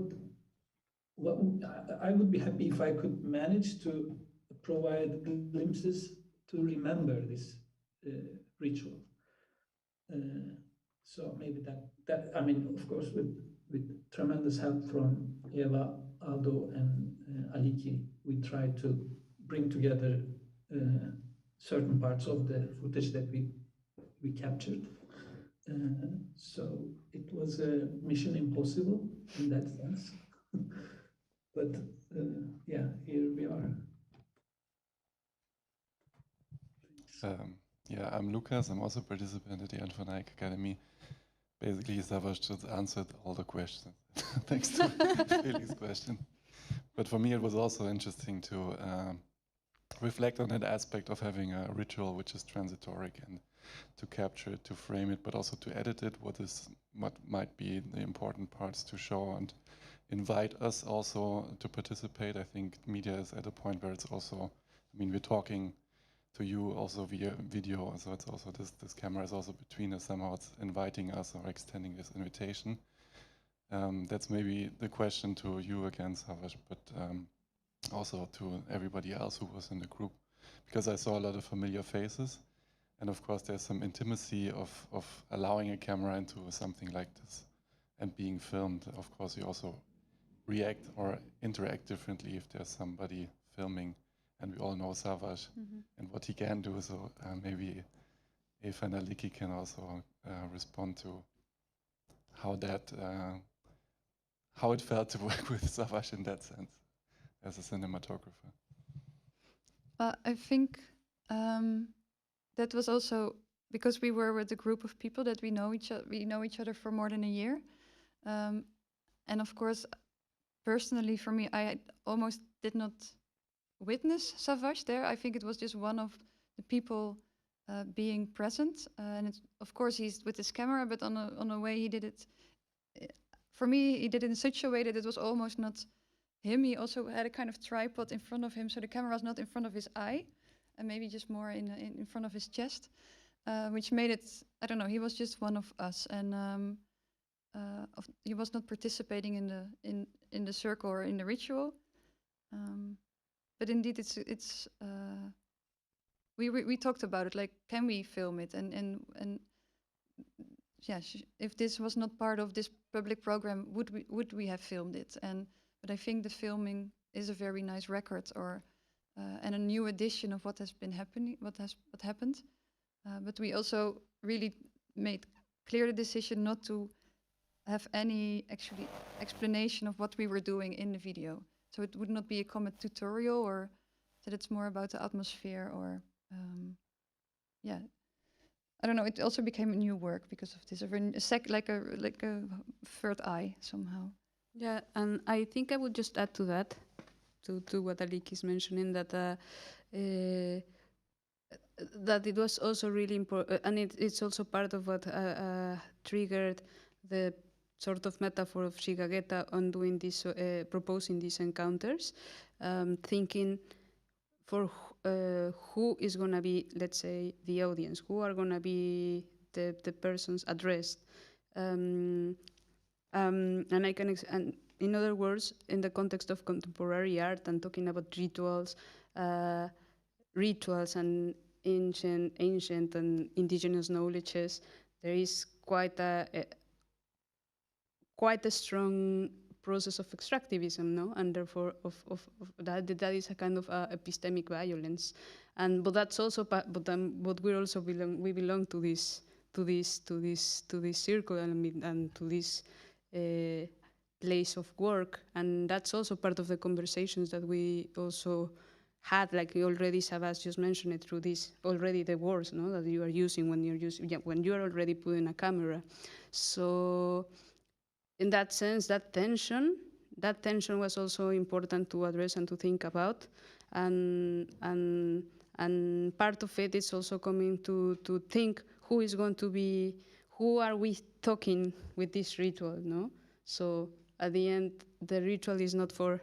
I would be happy if I could manage to provide glimpses to remember this ritual. So maybe that I mean, of course, with tremendous help from Eva, Aldo, and Aliki, we tried to bring together certain parts of the footage that we captured. So it was a mission impossible in that sense. But yeah, here we are. Yeah, I'm Lucas. I'm also a participant at the Untitled Academy. Basically, Savas just answered all the questions. Thanks to Felix's question. But for me, it was also interesting to reflect on that aspect of having a ritual which is transitory and to capture it, to frame it, but also to edit it, what might be the important parts to show and invite us also to participate. I think media is at a point where it's also, I mean, we're talking to you also via video, so it's also this camera is also between us, somehow it's inviting us or extending this invitation. That's maybe the question to you again, Savas, but also to everybody else who was in the group, because I saw a lot of familiar faces, and of course there's some intimacy of allowing a camera into something like this and being filmed. Of course you also react or interact differently if there's somebody filming, and we all know Savas and what he can do, so maybe Eva and Aliki can also respond to how how it felt to work with Savas in that sense as a cinematographer. I think that was also because we were with a group of people that we know each other for more than a year, and of course, personally for me, I almost did not witness Savas there. I think it was just one of the people being present, and it's, of course he's with his camera, but on a way he did it. For me, he did it in such a way that it was almost not him. He also had a kind of tripod in front of him, so the camera was not in front of his eye, and maybe just more in front of his chest, which made it, I don't know, he was just one of us, and he was not participating in the circle or in the ritual. But indeed, it's we talked about it, like, can we film it, and yeah, if this was not part of this public program, would we have filmed it? But I think the filming is a very nice record, or and a new edition of what has been happening, what happened. But we also really made clear the decision not to have any actually explanation of what we were doing in the video. So it would not be a comment tutorial, or that it's more about the atmosphere, or yeah. I don't know. It also became a new work because of this, like a third eye somehow. Yeah, and I think I would just add to that, to what Aliki is mentioning, that that it was also really important, and it's also part of what triggered the sort of metaphor of Xigagueta on doing this, proposing these encounters, thinking for who is going to be, let's say, the audience, who are going to be the persons addressed. And I can, and in other words, in the context of contemporary art and talking about rituals and ancient and indigenous knowledges, there is quite a strong process of extractivism, no, and therefore of that is a kind of epistemic violence, but that's also but we also belong to this circle and to this place of work, and that's also part of the conversations that we also had, like already Sabas just mentioned it, through this already the words, no, that you are using when you're using, yeah, when you are already putting a camera. So in that sense, that tension was also important to address and to think about, and part of it is also coming to think who is going to be, who are we talking with this ritual, no? So at the end, the ritual is not for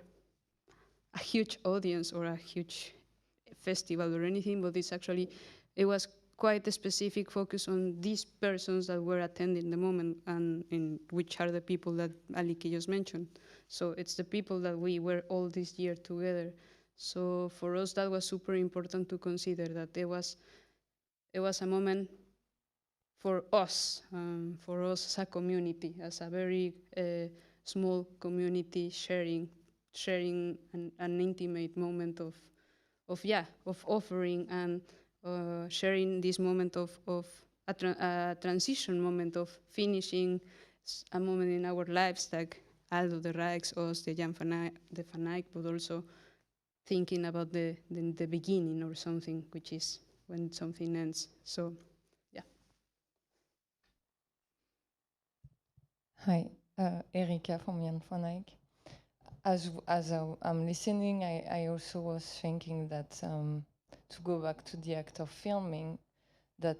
a huge audience or a huge festival or anything, but it's actually, it was quite a specific focus on these persons that were attending the moment, and in which are the people that Aliki just mentioned. So it's the people that we were all this year together. So for us, that was super important to consider, that it was a moment for us as a community, as a very small community, sharing an intimate moment of offering, and sharing this moment of a transition moment of finishing a moment in our lives, like Aldo the Rijks, us, the Jan van Eyck, but also thinking about the beginning or something, which is when something ends. So, yeah. Hi, Erika from Jan van Eyck. As I'm listening, I also was thinking that to go back to the act of filming, that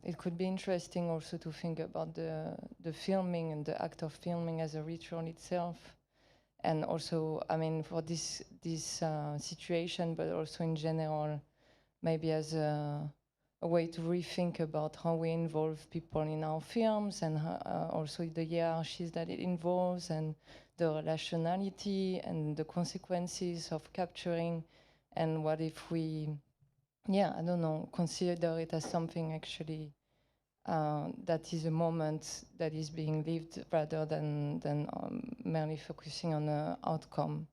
it could be interesting also to think about the filming and the act of filming as a ritual itself, and also, I mean, for this situation, but also in general, maybe as a way to rethink about how we involve people in our films, and also the hierarchies that it involves, and the relationality and the consequences of capturing, and what if we, yeah, I don't know, consider it as something actually that is a moment that is being lived, rather than merely focusing on the outcome.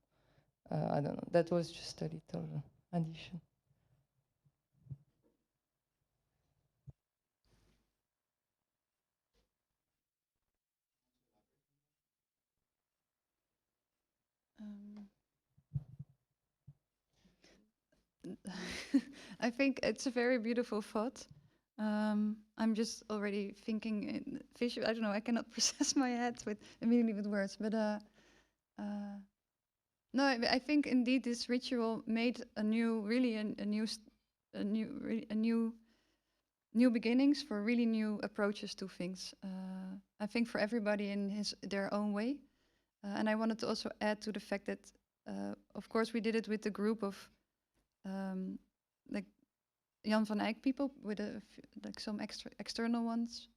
I don't know, that was just a little addition. I think it's a very beautiful thought. I'm just already thinking in visual. I don't know. I cannot process my head immediately with words. But no, I think indeed this ritual made a new, really a new beginnings for really new approaches to things. I think for everybody in their own way. And I wanted to also add to the fact that, of course, we did it with the group of like Jan van Eyck people, with like some external ones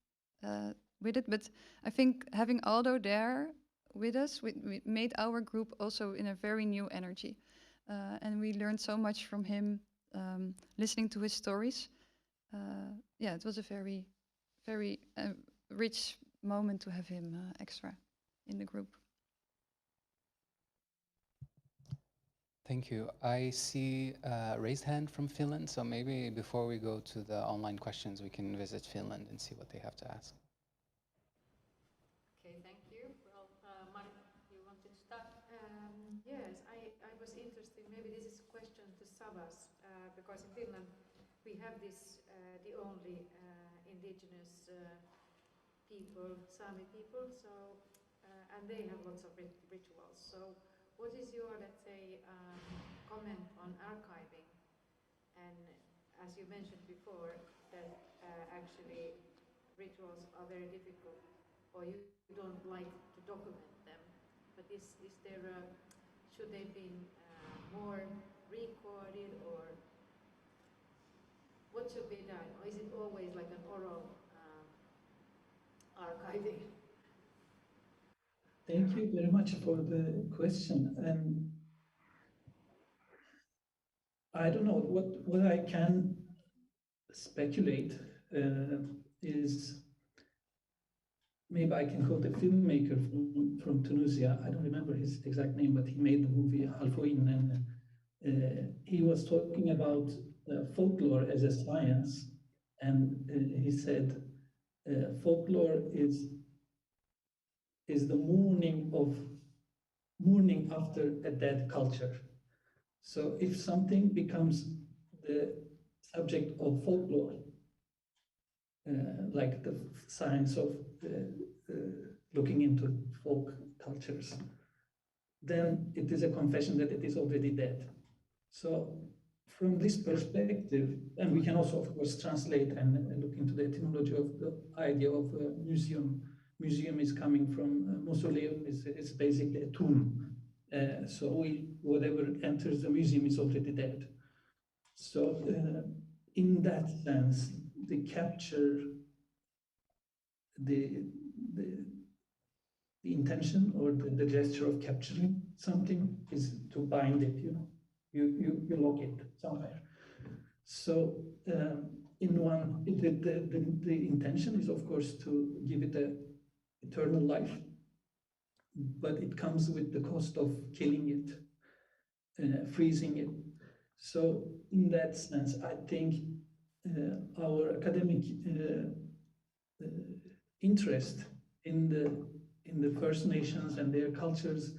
with it. But I think having Aldo there with us, we made our group also in a very new energy. And we learned so much from him, listening to his stories. Yeah, it was a very, very rich moment to have him extra in the group. Thank you. I see a raised hand from Finland, so maybe before we go to the online questions, we can visit Finland and see what they have to ask. Okay, thank you. Well, Mari, you wanted to start? Yes, I was interested, maybe this is a question to Savas, because in Finland we have this, the only indigenous people, Sami people, so, and they have lots of rituals. So what is your, let's say, comment on archiving? And as you mentioned before, that actually rituals are very difficult, or you don't like to document them. But is there a, should they be more recorded, or what should be done? Or is it always like an oral archiving? Thank you very much for the question. And I don't know what I can speculate is, maybe I can quote a filmmaker from Tunisia. I don't remember his exact name, but he made the movie Alfoin, and he was talking about folklore as a science, and he said folklore is the mourning after a dead culture. So if something becomes the subject of folklore, like the science of looking into folk cultures, then it is a confession that it is already dead. So from this perspective, and we can also, of course, translate and look into the etymology of the idea of a museum. Museum is coming from mausoleum, is basically a tomb. So whatever enters the museum is already dead. So in that sense, the capture, the, the, the intention or the gesture of capturing something is to bind it, you lock it somewhere. So in one, the intention is of course to give it a eternal life, but it comes with the cost of killing it, freezing it. So in that sense, I think our academic interest in the First Nations and their cultures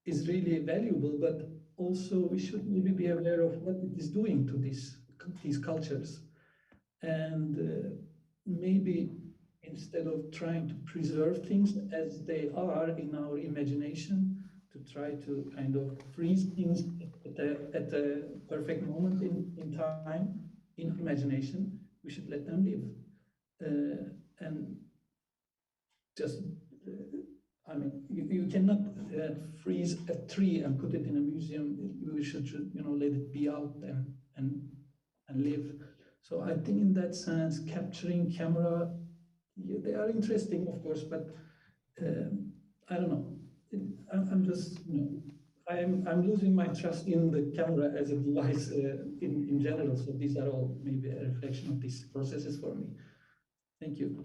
is really valuable, but also we should maybe be aware of what it is doing to these cultures. And maybe instead of trying to preserve things as they are in our imagination, to try to kind of freeze things at a perfect moment in time, in imagination, we should let them live. And just, I mean, you cannot freeze a tree and put it in a museum. We should let it be out and live. So I think in that sense, capturing camera, yeah, they are interesting, of course, but I don't know. I'm just, I'm losing my trust in the camera as a device in general. So these are all maybe a reflection of these processes for me. Thank you.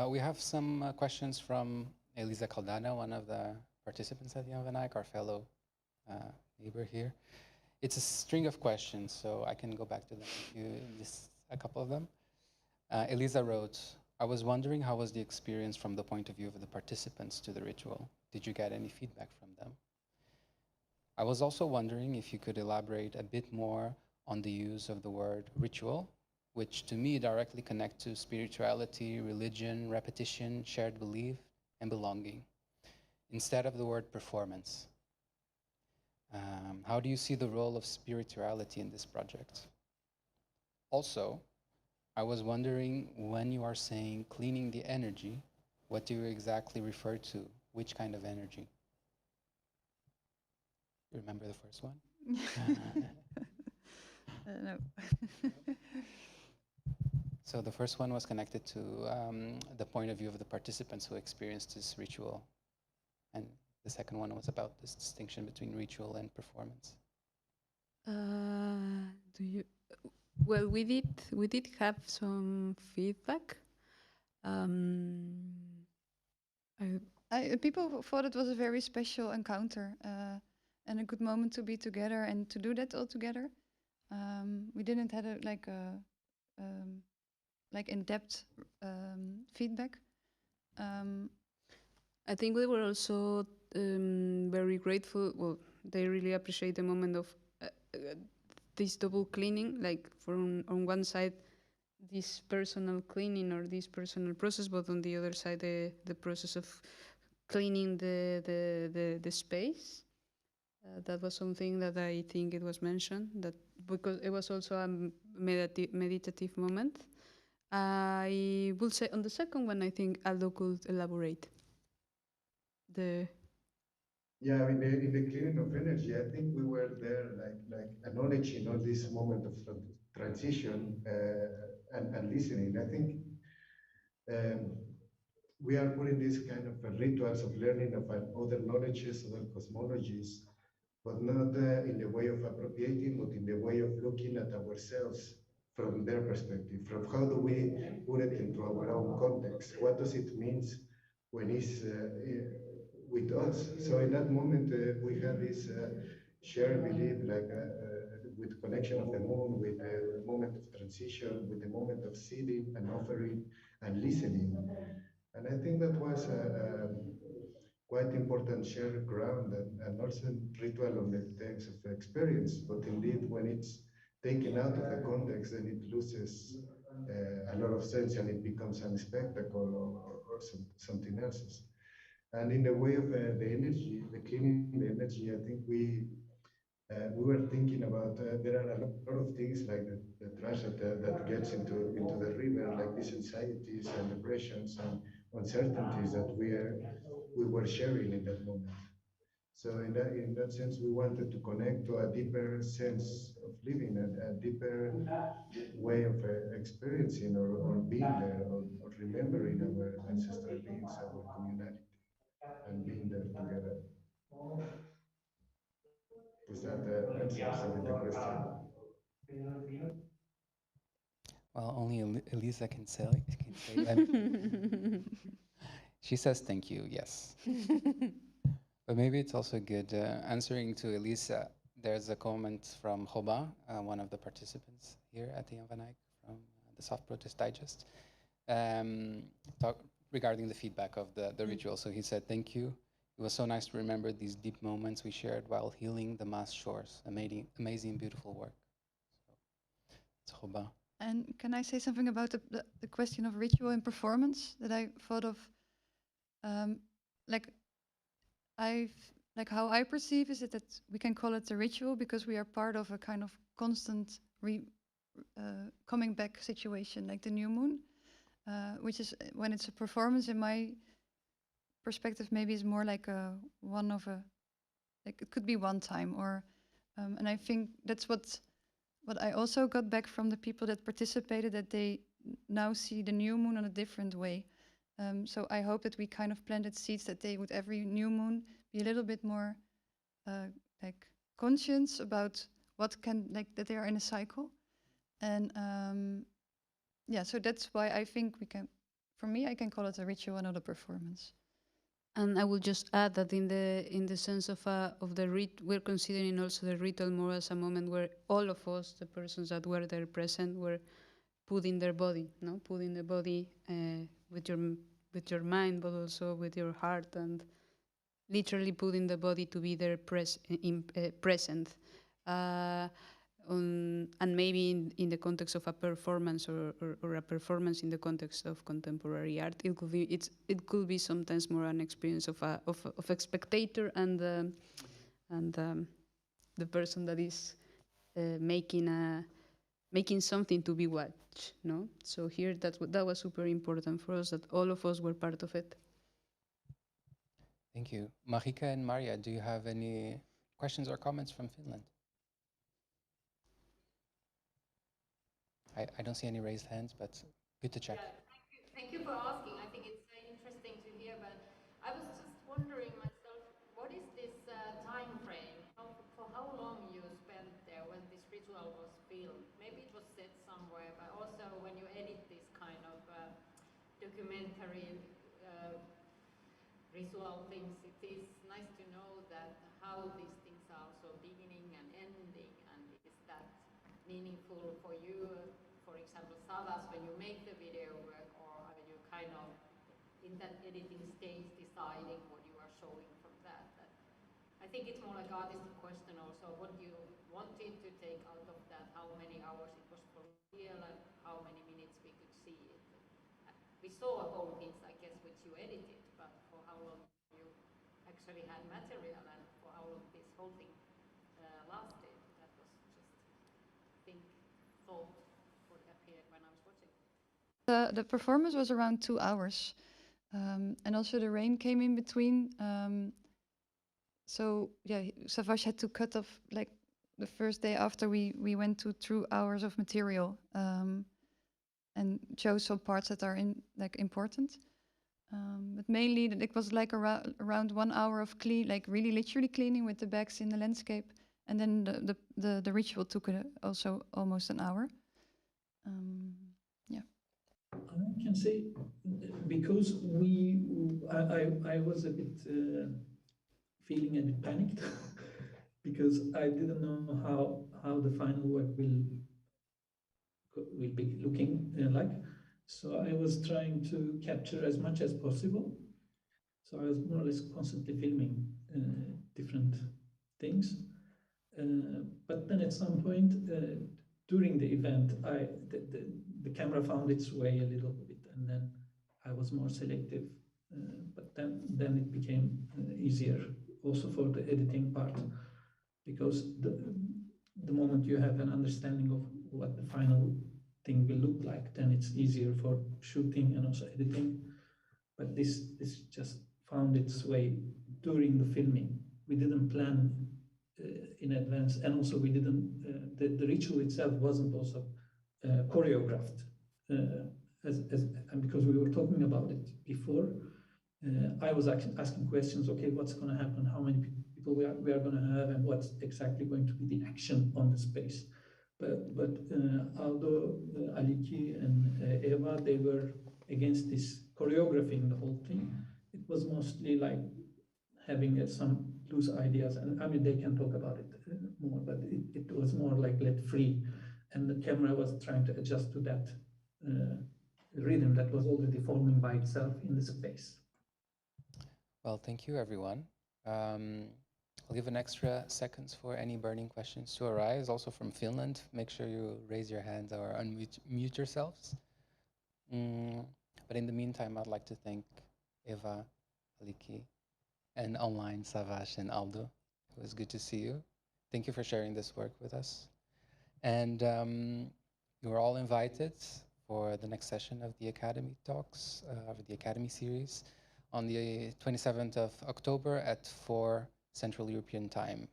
We have some questions from Elisa Caldana, one of the participants at the Untitled, our fellow neighbor here. It's a string of questions, so I can go back to them if you list a couple of them. Elisa wrote, I was wondering how was the experience from the point of view of the participants to the ritual? Did you get any feedback from them? I was also wondering if you could elaborate a bit more on the use of the word ritual, which to me directly connect to spirituality, religion, repetition, shared belief, and belonging, instead of the word performance. How do you see the role of spirituality in this project? Also, I was wondering when you are saying cleaning the energy, what do you exactly refer to? Which kind of energy? You remember the first one? No. So the first one was connected to the point of view of the participants who experienced this ritual. And the second one was about this distinction between ritual and performance. Do you? Well, we did have some feedback. People thought it was a very special encounter and a good moment to be together and to do that all together. We didn't have like in-depth feedback. I think we were also very grateful. Well, they really appreciate the moment of this double cleaning, like from on one side, this personal cleaning or this personal process, but on the other side, the process of cleaning the space. That was something that I think it was mentioned, that because it was also a meditative moment. I will say on the second one, I think Aldo could elaborate. Yeah, I mean, in the clearing of energy, I think we were there, like acknowledging all this moment of transition and listening. I think we are putting these kind of rituals of learning of other knowledges, other cosmologies, but not in the way of appropriating, but in the way of looking at ourselves from their perspective, from how do we put it into our own context? What does it mean when it's with us? So in that moment, we have this shared belief, like with connection of the moon, with the moment of transition, with the moment of sitting and offering and listening. And I think that was quite important shared ground and also ritual of the types of experience. But indeed, when it's taken out of the context, then it loses a lot of sense and it becomes a spectacle or something else. And in the way of the energy, the cleaning the energy, I think we were thinking about there are a lot of things like the trash that gets into the river, like these anxieties and depressions and uncertainties that we were sharing in that moment. So in that sense, we wanted to connect to a deeper sense of living, a deeper way of experiencing or being there or remembering our ancestral beings, our communality, and being there together. Was that answers a bit the question? Well, only Elisa can say that. She says thank you, yes. But maybe it's also good answering to Elisa. There's a comment from Hoba, one of the participants here at the Jan van Eyck from the Soft Protest Digest, talk regarding the feedback of the ritual. So he said, thank you. It was so nice to remember these deep moments we shared while healing the mass shores. Amazing, beautiful work. So, it's Hoba. And can I say something about the question of ritual and performance that I thought of? Like like how I perceive is that we can call it a ritual because we are part of a kind of constant coming back situation, like the new moon, which is when it's a performance. In my perspective, maybe is more like like it could be one time or, and I think that's what I also got back from the people that participated, that they now see the new moon in a different way. So I hope that we kind of planted seeds that they would every new moon be a little bit more like conscious about what can, like that they are in a cycle. And yeah, so that's why I think we can, for me, I can call it a ritual and not a performance. And I will just add that in the sense of the we're considering also the ritual more as a moment where all of us, the persons that were there present, were putting their body, no, putting the body with your mind, but also with your heart, and literally putting the body to be there present. And maybe in the context of a performance or a performance in the context of contemporary art, it could be sometimes more an experience of a spectator and the person that is making something to be watched. No, so here that was super important for us, that all of us were part of it. Thank you, Marika and Maria. Do you have any questions or comments from Finland? I don't see any raised hands, but good to check. Yeah, thank you for asking. I think it's interesting to hear, but I was just wondering myself, what is this time frame? For how long you spent there when this ritual was filmed? Maybe it was set somewhere, but also when you edit this kind of documentary visual things, it is nice to know that how these things are also beginning and ending, and is that meaningful for you? For example, Salas, when you make the video work, or are you kind of in that editing stage deciding what you are showing from that? I think it's more like artistic question also, what you wanted to take out of that, how many hours it was for real, and how many minutes we could see it. We saw a whole piece, I guess, which you edited, but for how long you actually had material and for how long this whole thing lasted, that was just thought what appeared when I was watching. The performance was around 2 hours, and also the rain came in between. So yeah, Savage had to cut off like the first day after we went to 2 hours of material, and chose some parts that are important. But mainly it was like around 1 hour of like really literally cleaning with the bags in the landscape, and then the ritual took also almost an hour. Yeah. I can say because I was a bit feeling a bit panicked because I didn't know how the final work will be looking like. So I was trying to capture as much as possible. So I was more or less constantly filming different things. But then at some point during the event, the camera found its way a little bit, and then I was more selective. But then it became easier also for the editing part, because the moment you have an understanding of what the final thing will look like, then it's easier for shooting and also editing. But this just found its way during the filming. We didn't plan in advance, and also we didn't. The ritual itself wasn't also choreographed, and because we were talking about it before. I was asking questions. Okay, what's going to happen? How many people we are going to have, and what's exactly going to be the action on the space? But Aldo, Aliki, and Eva, they were against this choreographing the whole thing. It was mostly like having some loose ideas, and I mean they can talk about it more, but it was more like let free, and the camera was trying to adjust to that rhythm that was already forming by itself in the space. Well, thank you, everyone. I'll give an extra seconds for any burning questions to arise. Also from Finland, make sure you raise your hand or unmute yourselves. But in the meantime, I'd like to thank Eva, Aliki, and online Savas and Aldo. It was good to see you. Thank you for sharing this work with us. And you are all invited for the next session of the Academy Talks, of the Academy series, on the 27th of October at 4 Central European Time.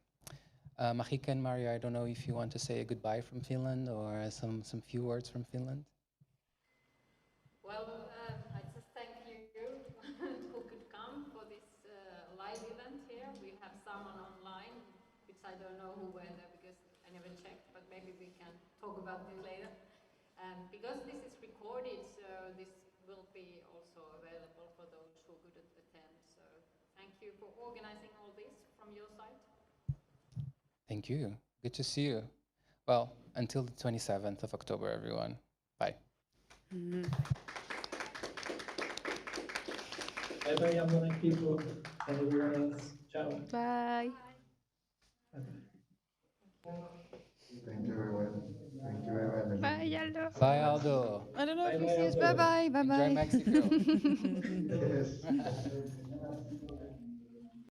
Mahika and Mario, I don't know if you want to say a goodbye from Finland or some few words from Finland. Well, I just thank you who could come for this live event here. We have someone online, which I don't know who were there because I never checked, but maybe we can talk about this later. Because this is recorded, so this will be also available for those who couldn't attend. So thank you for organizing all this from your side. Thank you. Good to see you. Well, until the 27th of October, everyone. Bye. Bye bye, young people, and everyone else. Ciao. Bye. Thank you, everyone. Thank you, everyone. Bye, Aldo. Bye, Aldo. I don't know Bye if he bye, sees. Aldo. Bye bye. Bye bye. Enjoy Mexico.